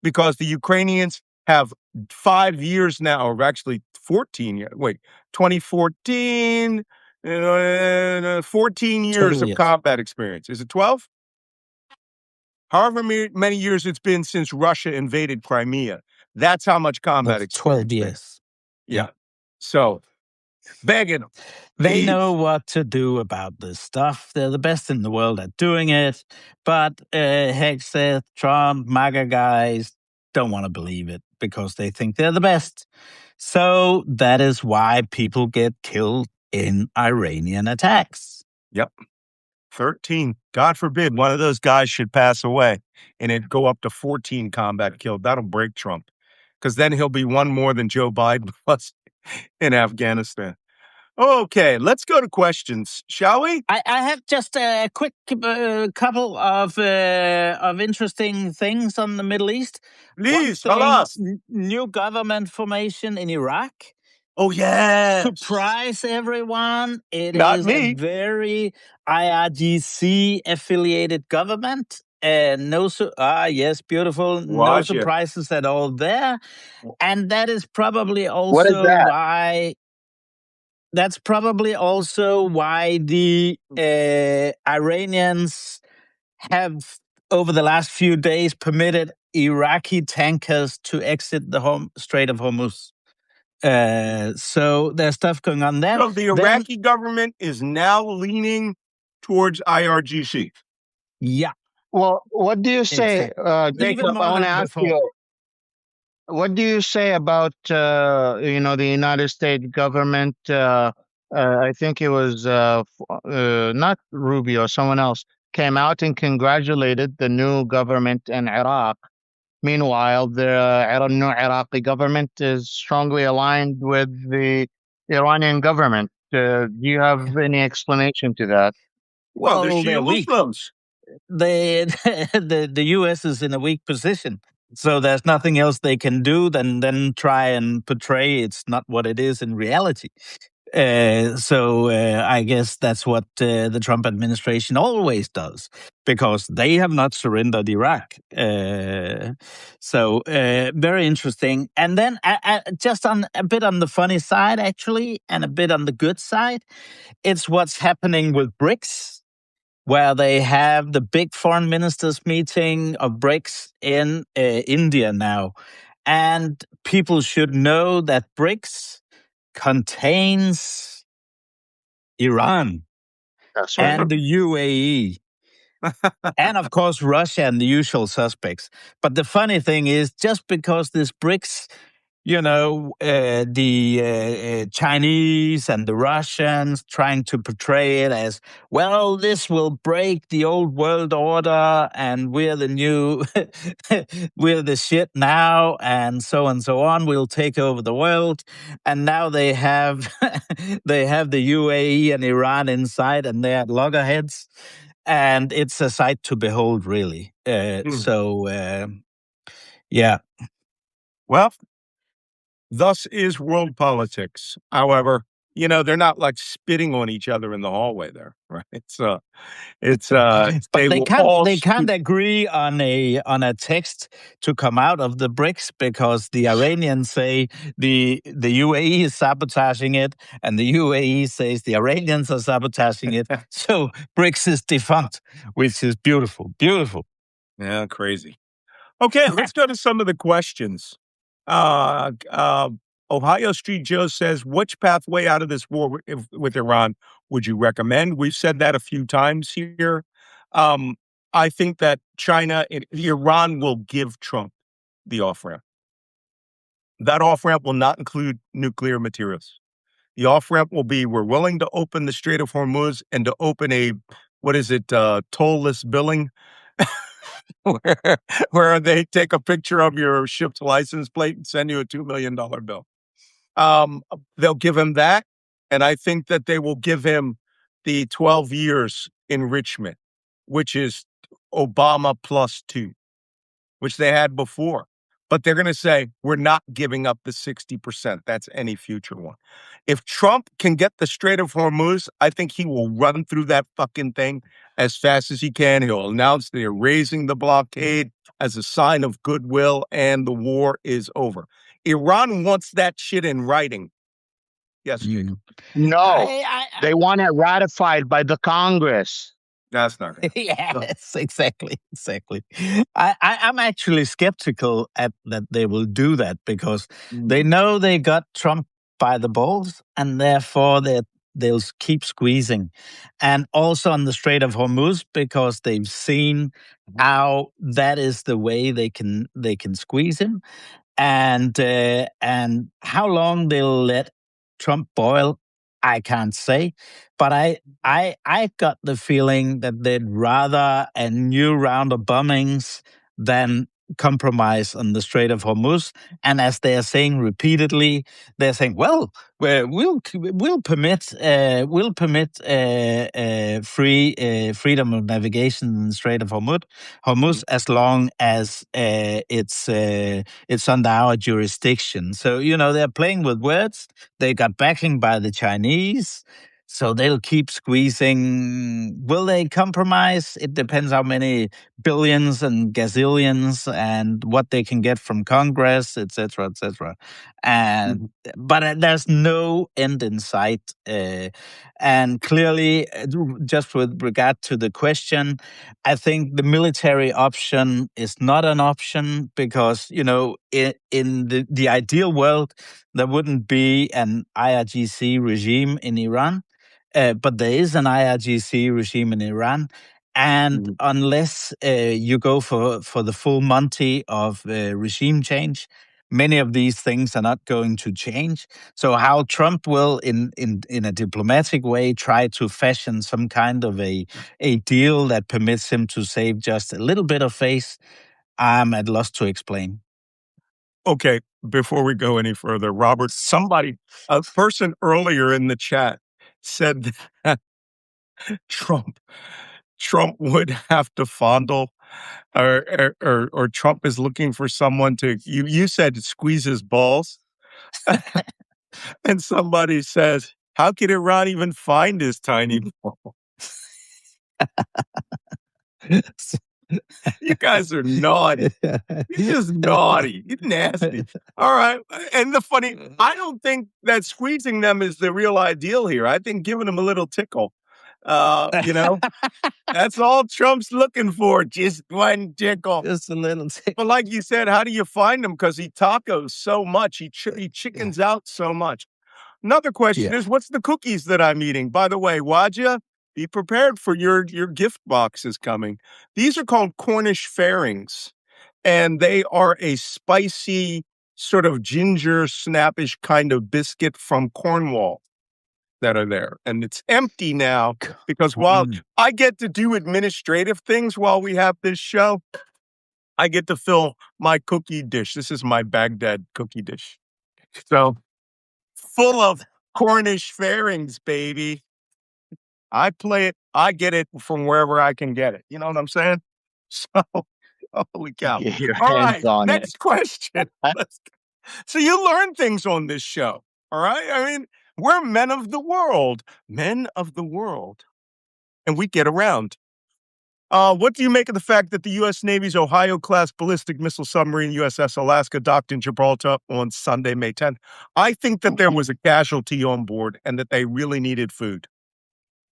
because the Ukrainians have 5 years now, or actually 14 years. 2014, 14 years of combat experience. Is it 12? However many years it's been since Russia invaded Crimea. That's how much combat experience. 12 years. Yeah. So, begging them. They know what to do about this stuff. They're the best in the world at doing it. But Hegseth, Trump, MAGA guys don't want to believe it because they think they're the best. So that is why people get killed in Iranian attacks. Yep. 13. God forbid one of those guys should pass away and it go up to 14 combat killed. That'll break Trump, because then he'll be one more than Joe Biden was in Afghanistan. Okay, let's go to questions, shall we? I have just a quick couple of interesting things on the Middle East. Please, tell us. New government formation in Iraq. Oh, yes. Surprise everyone. It Not is me. a very IRGC affiliated government. Yes, beautiful. Wajeeh. No surprises at all there. And that is probably also What is that? why. That's probably also why the Iranians have, over the last few days, permitted Iraqi tankers to exit the Strait of Hormuz. So there's stuff going on there. So the Iraqi government is now leaning towards IRGC. Yeah. Well, what do you say, Jacob? I want to ask you. What do you say about the United States government? I think it was not Rubio, someone else came out and congratulated the new government in Iraq. Meanwhile, the new Iraqi government is strongly aligned with the Iranian government. Do you have any explanation to that? Well, they're Shia Muslims. The U.S. is in a weak position. So there's nothing else they can do than try and portray it's not what it is in reality. So I guess that's what the Trump administration always does, because they have not surrendered Iraq. So very interesting. And then just on a bit on the funny side, actually, and a bit on the good side, it's what's happening with BRICS, where they have the big foreign ministers meeting of BRICS in India now. And people should know that BRICS contains Iran That's right. and the UAE, and of course Russia and the usual suspects. But the funny thing is, just because this BRICS, the Chinese and the Russians trying to portray it as, well, this will break the old world order and we're the new, we're the shit now, and so on. We'll take over the world. And now they have, they have the UAE and Iran inside, and they're at loggerheads. And it's a sight to behold, really. Yeah. Well, thus is world politics. However, they're not like spitting on each other in the hallway there, right? But they they will all can't agree on a text to come out of the BRICS, because the Iranians say the UAE is sabotaging it, and the UAE says the Iranians are sabotaging it. So BRICS is defunct, which is beautiful. Yeah, crazy. Okay, let's go to some of the questions. Ohio Street Joe says, which pathway out of this war with Iran would you recommend? We've said that a few times here. I think that China and Iran will give Trump the off-ramp. That off-ramp will not include nuclear materials. The off-ramp will be, we're willing to open the Strait of Hormuz and to open toll-less billing, where they take a picture of your ship's license plate and send you a $2 million bill. They'll give him that. And I think that they will give him the 12 years enrichment, which is Obama +2, which they had before. But they're going to say, we're not giving up the 60%. That's any future one. If Trump can get the Strait of Hormuz, I think he will run through that fucking thing as fast as he can. He'll announce they're raising the blockade as a sign of goodwill, and the war is over. Iran wants that shit in writing. Yes, Jake. No, they want it ratified by the Congress. That's not going to Yes, exactly. I'm actually skeptical that they will do that, because they know they got Trump by the balls, and therefore they'll keep squeezing. And also on the Strait of Hormuz, because they've seen how that is the way they can squeeze him, and how long they'll let Trump boil, I can't say. But I got the feeling that they'd rather a new round of bombings than compromise on the Strait of Hormuz. And as they are saying repeatedly, they're saying, well, we'll permit freedom of navigation in the Strait of Hormuz as long as it's under our jurisdiction. So they're playing with words. They got backing by the Chinese. So they'll keep squeezing. Will they compromise? It depends how many billions and gazillions and what they can get from Congress, etc., etc. And but there's no end in sight. And clearly, just with regard to the question, I think the military option is not an option, because in the ideal world there wouldn't be an IRGC regime in Iran. But there is an IRGC regime in Iran. And unless you go for the full Monty of regime change, many of these things are not going to change. So how Trump will, in a diplomatic way, try to fashion some kind of a deal that permits him to save just a little bit of face, I'm at loss to explain. Okay, before we go any further, Robert, a person earlier in the chat said that Trump would have to fondle, or Trump is looking for someone to, you said, squeeze his balls. And somebody says, How could Iran even find his tiny ball? You guys are naughty. You're just naughty. You're nasty. All right. And the funny, I don't think that squeezing them is the real ideal here. I think giving them a little tickle, that's all Trump's looking for. Just one tickle. Just a little tickle. But like you said, how do you find him? Because he tacos so much. He chickens out so much. Another question is, what's the cookies that I'm eating? By the way, Wajeeh, be prepared for your gift boxes coming. These are called Cornish fairings, and they are a spicy sort of ginger snappish kind of biscuit from Cornwall that are there. And it's empty now because while I get to do administrative things while we have this show, I get to fill my cookie dish. This is my Baghdad cookie dish. So full of Cornish fairings, baby. I play it. I get it from wherever I can get it. You know what I'm saying? So, holy cow. Get your All hands right, on next it. question. So you learn things on this show, all right? I mean, we're men of the world, and we get around. What do you make of the fact that the U.S. Navy's Ohio-class ballistic missile submarine USS Alaska docked in Gibraltar on Sunday, May 10th? I think that there was a casualty on board and that they really needed food.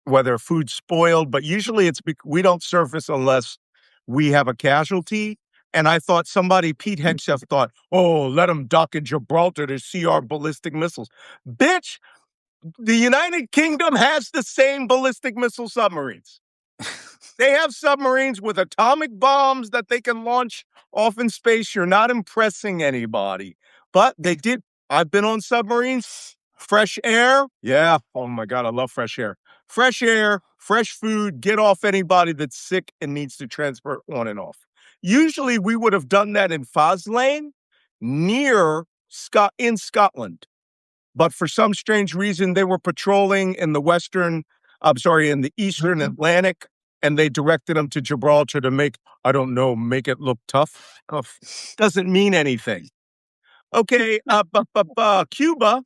Whether food's spoiled, but usually we don't surface unless we have a casualty. And I thought Pete Hegseth thought, oh, let them dock in Gibraltar to see our ballistic missiles. Bitch, the United Kingdom has the same ballistic missile submarines. They have submarines with atomic bombs that they can launch off in space. You're not impressing anybody. But they did. I've been on submarines. Fresh air. Yeah. Oh, my God. I love fresh air. Fresh air, fresh food, get off anybody that's sick and needs to transfer on and off. Usually we would have done that in Faslane in Scotland. But for some strange reason, they were patrolling in the Eastern Atlantic, and they directed them to Gibraltar to make it look tough. Doesn't mean anything. Okay, Cuba,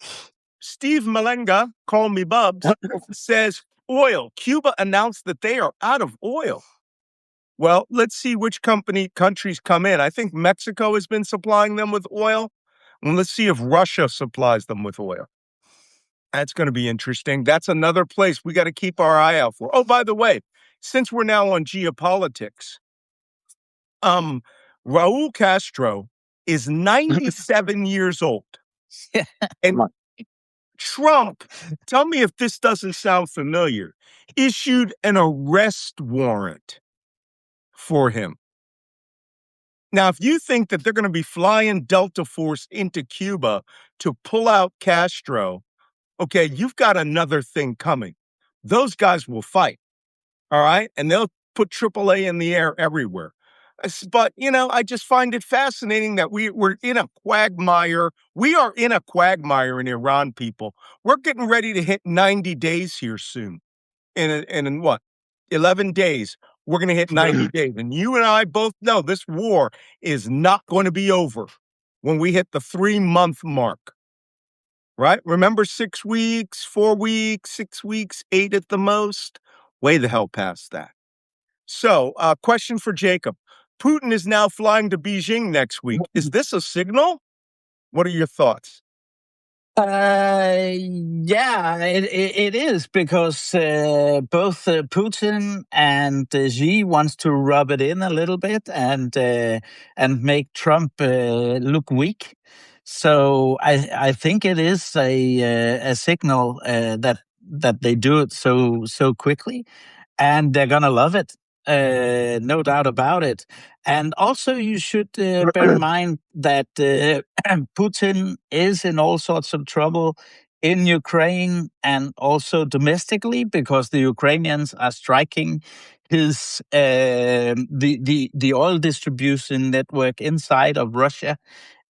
Steve Malenga, call me Bubs, says oil. Cuba announced that they are out of oil. Well, let's see which countries come in. I think Mexico has been supplying them with oil. And let's see if Russia supplies them with oil. That's going to be interesting. That's another place we got to keep our eye out for. Oh, by the way, since we're now on geopolitics, Raul Castro is 97 years old. And Trump, tell me if this doesn't sound familiar, issued an arrest warrant for him. Now, if you think that they're going to be flying Delta Force into Cuba to pull out Castro, okay, you've got another thing coming. Those guys will fight, all right? And they'll put AAA in the air everywhere. But, I just find it fascinating that we're in a quagmire. We are in a quagmire in Iran, people. We're getting ready to hit 90 days here soon. In what? 11 days. We're going to hit 90 days. And you and I both know this war is not going to be over when we hit the 3-month mark. Right? Remember 6 weeks, 4 weeks, 6 weeks, 8 at the most? Way the hell past that. So, question for Jacob. Putin is now flying to Beijing next week. Is this a signal? What are your thoughts? Yeah, it is because both Putin and Xi wants to rub it in a little bit and make Trump look weak. So I think it is a signal that they do it so quickly, and they're gonna love it. No doubt about it. And also, you should bear in mind that Putin is in all sorts of trouble in Ukraine and also domestically because the Ukrainians are striking his the oil distribution network inside of Russia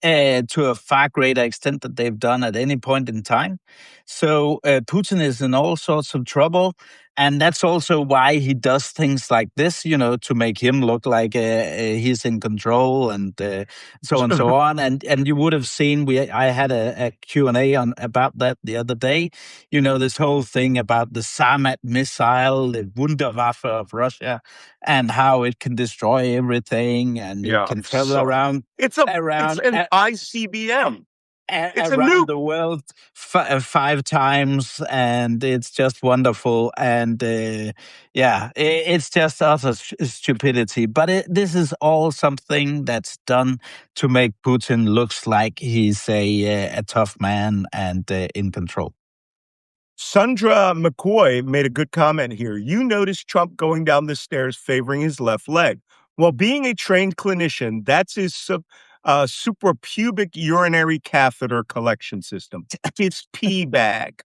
to a far greater extent than they've done at any point in time. So Putin is in all sorts of trouble. And that's also why he does things like this, to make him look like he's in control, and so on and so on. And you would have seen I had a Q&A about that the other day. This whole thing about the Samad missile, the Wunderwaffe of Russia, and how it can destroy everything, and it can travel around. It's an ICBM. It's Around the world 5 times, and it's just wonderful. And it's just utter stupidity. But this is all something that's done to make Putin looks like he's a tough man and in control. Sandra McCoy made a good comment here. You notice Trump going down the stairs favoring his left leg. Well, being a trained clinician, that's his suprapubic urinary catheter collection system. His pee bag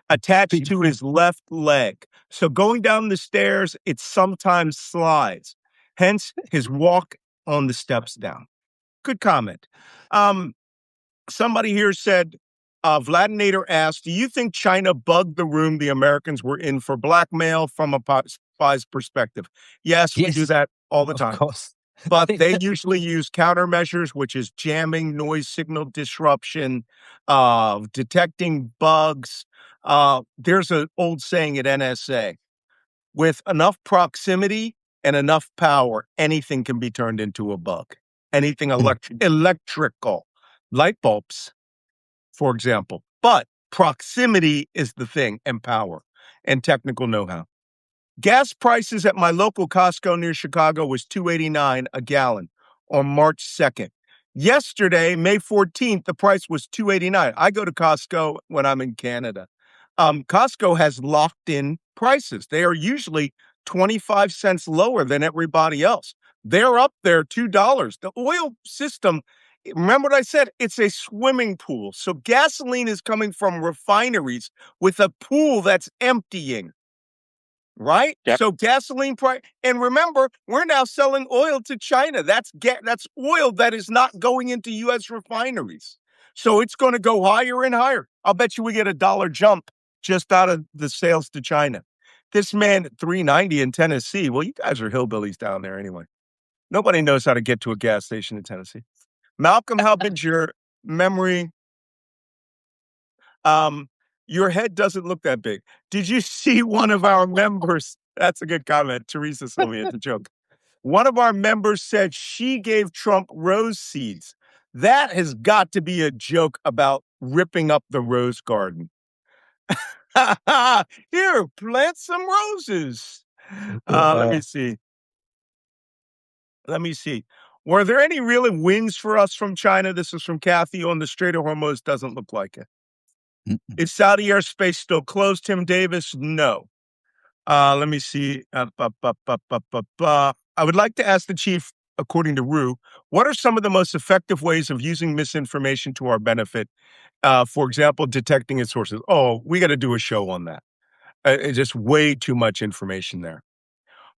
attached to his left leg. So going down the stairs, it sometimes slides. Hence his walk on the steps down. Good comment. Somebody here said, Vladinator asked, do you think China bugged the room the Americans were in for blackmail from a spy's perspective? Yes, we do that all the time. Of course. But they usually use countermeasures, which is jamming, noise signal disruption, detecting bugs. There's an old saying at NSA, with enough proximity and enough power, anything can be turned into a bug. Anything electrical, light bulbs, for example. But proximity is the thing, and power and technical know-how. Gas prices at my local Costco near Chicago was $2.89 a gallon on March 2nd. Yesterday, May 14th, the price was $2.89. I go to Costco when I'm in Canada. Costco has locked in prices. They are usually 25 cents lower than everybody else. They're up there $2. The oil system, remember what I said? It's a swimming pool. So gasoline is coming from refineries with a pool that's emptying. Right? Yep. So gasoline price, and remember, we're now selling oil to China. That's oil that is not going into U.S. refineries. So it's going to go higher and higher. I'll bet you we get $1 jump just out of the sales to China. This man at $3.90 in Tennessee. Well, you guys are hillbillies down there anyway. Nobody knows how to get to a gas station in Tennessee. Malcolm, how big's your memory? Your head doesn't look that big. Did you see one of our members? That's a good comment. Teresa told me it's a joke. One of our members said she gave Trump rose seeds. That has got to be a joke about ripping up the rose garden. Here, plant some roses. Let me see. Were there any really wins for us from China? This is from Kathy on the Strait of Hormuz. Doesn't look like it. Is Saudi airspace still closed, Tim Davis? No. Let me see. I would like to ask the chief, according to Rue, what are some of the most effective ways of using misinformation to our benefit? For example, detecting its sources. Oh, we got to do a show on that. It's just way too much information there.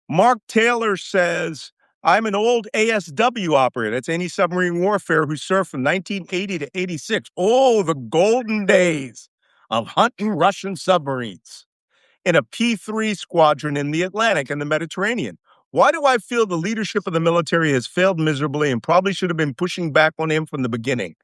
Mark Taylor says, I'm an old ASW operator. That's anti-submarine warfare who served from 1980 to 86. Oh, the golden days of hunting Russian submarines in a P-3 squadron in the Atlantic and the Mediterranean. Why do I feel the leadership of the military has failed miserably and probably should have been pushing back on him from the beginning?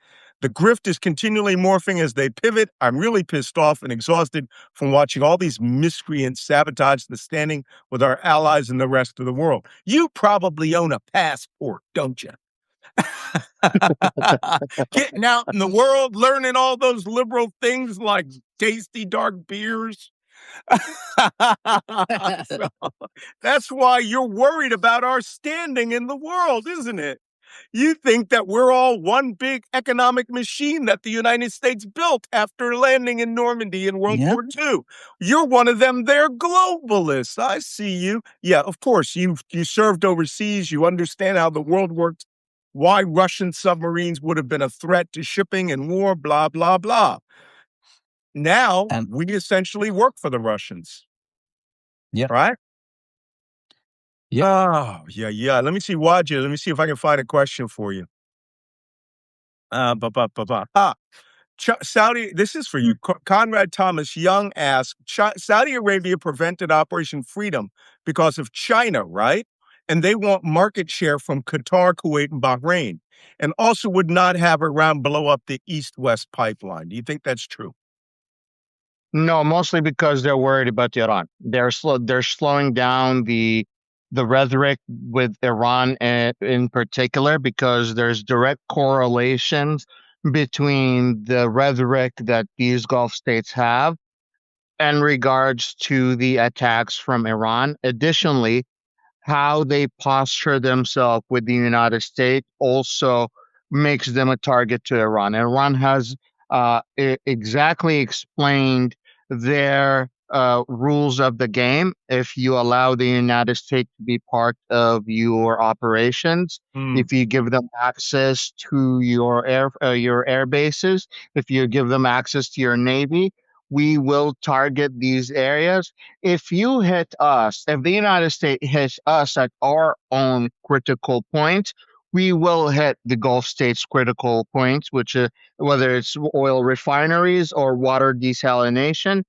The grift is continually morphing as they pivot. I'm really pissed off and exhausted from watching all these miscreants sabotage the standing with our allies and the rest of the world. You probably own a passport, don't you? Getting out in the world, learning all those liberal things like tasty dark beers. So, that's why you're worried about our standing in the world, isn't it? You think that we're all one big economic machine that the United States built after landing in Normandy in World War II. You're one of them. They're globalists. I see you. Yeah, of course. You served overseas. You understand how the world works. Why Russian submarines would have been a threat to shipping and war, blah, blah, blah. Now, we essentially work for the Russians. Yeah. Right? Yeah. Oh, yeah. Let me see, Wajeeh. Let me see if I can find a question for you. Saudi, this is for you. Conrad Thomas Young asked, Saudi Arabia prevented Operation Freedom because of China, right? And they want market share from Qatar, Kuwait, and Bahrain, and also would not have Iran blow up the East-West pipeline. Do you think that's true? No, mostly because they're worried about Iran. They're slowing down the rhetoric with Iran in particular, because there's direct correlations between the rhetoric that these Gulf states have in regards to the attacks from Iran. Additionally, how they posture themselves with the United States also makes them a target to Iran. Iran has exactly explained their rules of the game. If you allow the United States to be part of your operations, if you give them access to your air bases, if you give them access to your navy, we will target these areas. If you hit us, if the United States hits us at our own critical point, we will hit the Gulf states' critical points, which whether it's oil refineries or water desalination.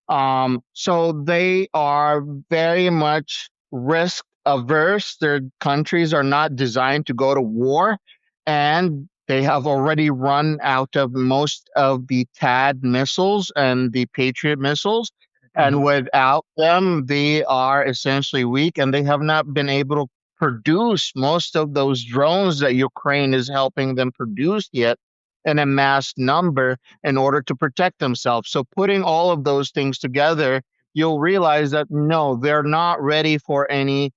So they are very much risk averse. Their countries are not designed to go to war, and they have already run out of most of the THAAD missiles and the Patriot missiles. And without them, they are essentially weak, and they have not been able to produce most of those drones that Ukraine is helping them produce yet in a mass number in order to protect themselves. So putting all of those things together, you'll realize that no, they're not ready for any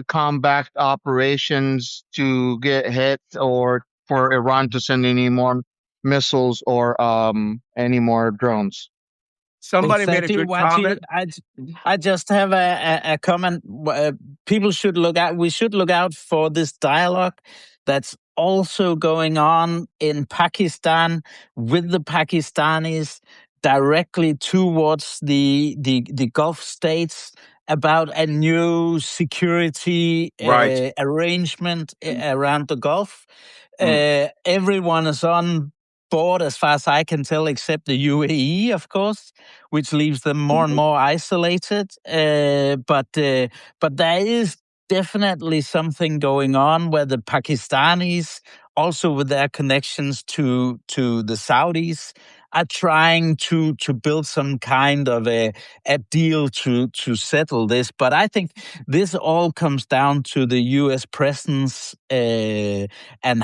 combat operations to get hit, or for Iran to send any more missiles or any more drones. Somebody made a Exactly, good Wajeeh. comment. I just have a comment. We should look out for this dialogue that's also going on in Pakistan with the Pakistanis directly towards the Gulf states about a new security Right. arrangement around the Gulf. Everyone is on board, as far as I can tell, except the UAE, of course, which leaves them more and more isolated. But there is definitely something going on where the Pakistanis, also with their connections to the Saudis, are trying to build some kind of a deal to settle this. But I think this all comes down to the U.S. presence and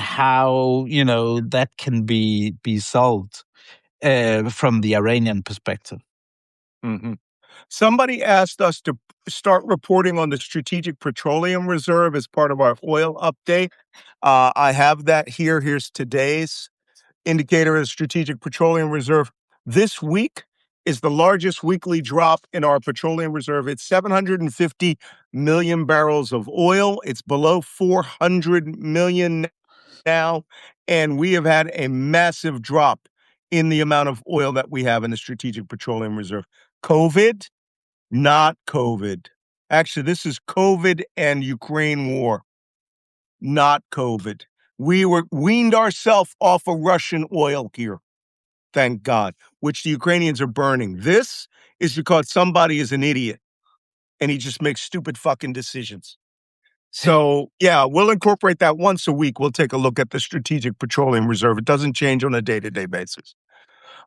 how that can be solved from the Iranian perspective. Somebody asked us to start reporting on the Strategic Petroleum Reserve as part of our oil update. I have that here. Here's today's indicator of the Strategic Petroleum Reserve. This week is the largest weekly drop in our petroleum reserve. It's 750 million barrels of oil. It's below 400 million now, and we have had a massive drop in the amount of oil that we have in the Strategic Petroleum Reserve. COVID? Not COVID. Actually, this is COVID and Ukraine war, not COVID. We weaned ourselves off of Russian oil here, thank God, which the Ukrainians are burning. This is because somebody is an idiot and he just makes stupid fucking decisions. So, yeah, we'll incorporate that once a week. We'll take a look at the Strategic Petroleum Reserve. It doesn't change on a day-to-day basis.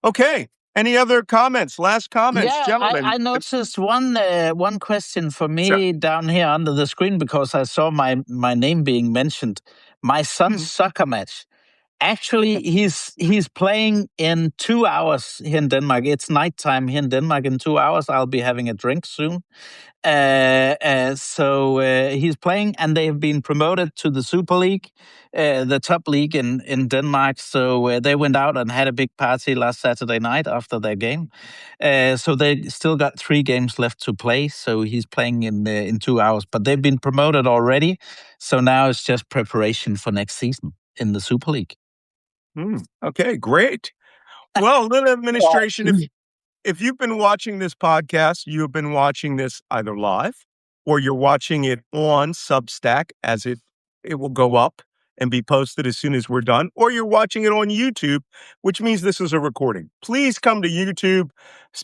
Okay. Any other comments? Last comments, Yeah, gentlemen. I noticed one question for me down here under the screen, because I saw my name being mentioned. My son's soccer match. Actually, he's playing in 2 hours here in Denmark. It's nighttime here in Denmark. In 2 hours, I'll be having a drink soon. So he's playing, and they have been promoted to the Super League, the top league in Denmark. So they went out and had a big party last Saturday night after their game. So they still got 3 games left to play. So he's playing in 2 hours, but they've been promoted already. So now it's just preparation for next season in the Super League. Okay, great. Well, little administration, if you've been watching this podcast, you have been watching this either live or you're watching it on Substack as it will go up and be posted as soon as we're done, or you're watching it on YouTube, which means this is a recording. Please come to YouTube.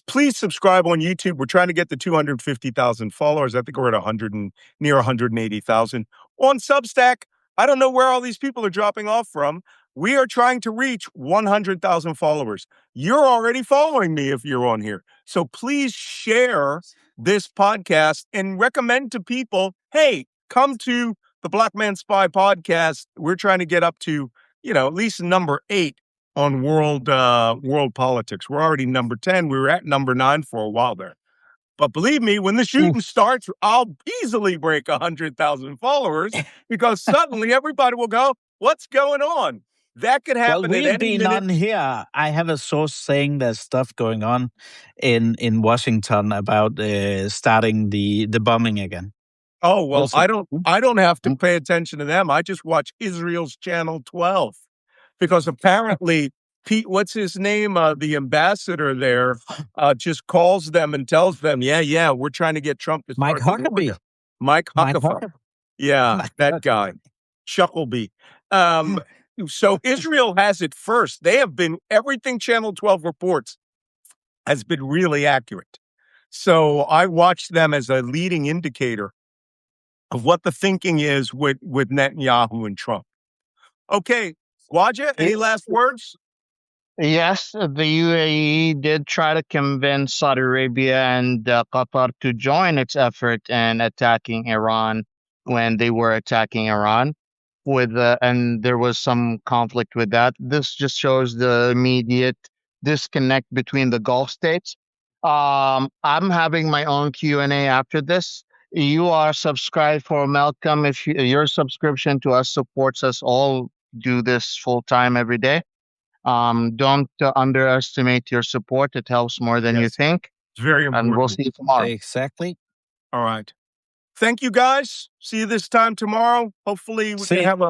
Please subscribe on YouTube. We're trying to get to 250,000 followers. I think we're at near 180,000. On Substack, I don't know where all these people are dropping off from. We are trying to reach 100,000 followers. You're already following me if you're on here. So please share this podcast and recommend to people, hey, come to the Black Man Spy podcast. We're trying to get up to, at least number 8 on world politics. We're already number 10. We were at number 9 for a while there. But believe me, when the shooting starts, I'll easily break 100,000 followers because suddenly everybody will go, what's going on? That could happen well, at we've any been minute. on here. I have a source saying there's stuff going on in Washington about starting the bombing again. Oh, well, Also- I don't have to pay attention to them. I just watch Israel's Channel 12 because apparently Pete, what's his name? The ambassador there just calls them and tells them, yeah, we're trying to get Trump to Mike start the war Huckabee. again. Mike Huckabee. Yeah, Mike that Huckabee. guy. Chuckleby. So Israel has it first. They have been, everything Channel 12 reports has been really accurate. So I watch them as a leading indicator of what the thinking is with Netanyahu and Trump. Okay, Wajeeh, any last words? Yes, the UAE did try to convince Saudi Arabia and Qatar to join its effort in attacking Iran when they were attacking Iran. And there was some conflict with that. This just shows the immediate disconnect between the Gulf states. I'm having my own Q&A after this. You are subscribed for Malcolm. If your subscription to us supports us all do this full time every day. Don't underestimate your support. It helps more than you think. It's very important. And we'll see you tomorrow. Exactly. All right. Thank you, guys. See you this time tomorrow. Hopefully we can have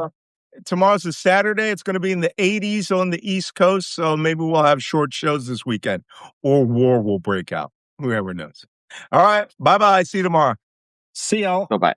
tomorrow's a Saturday. It's going to be in the 80s on the East Coast. So maybe we'll have short shows this weekend or war will break out. Whoever knows. All right. Bye-bye. See you tomorrow. See y'all. Bye-bye.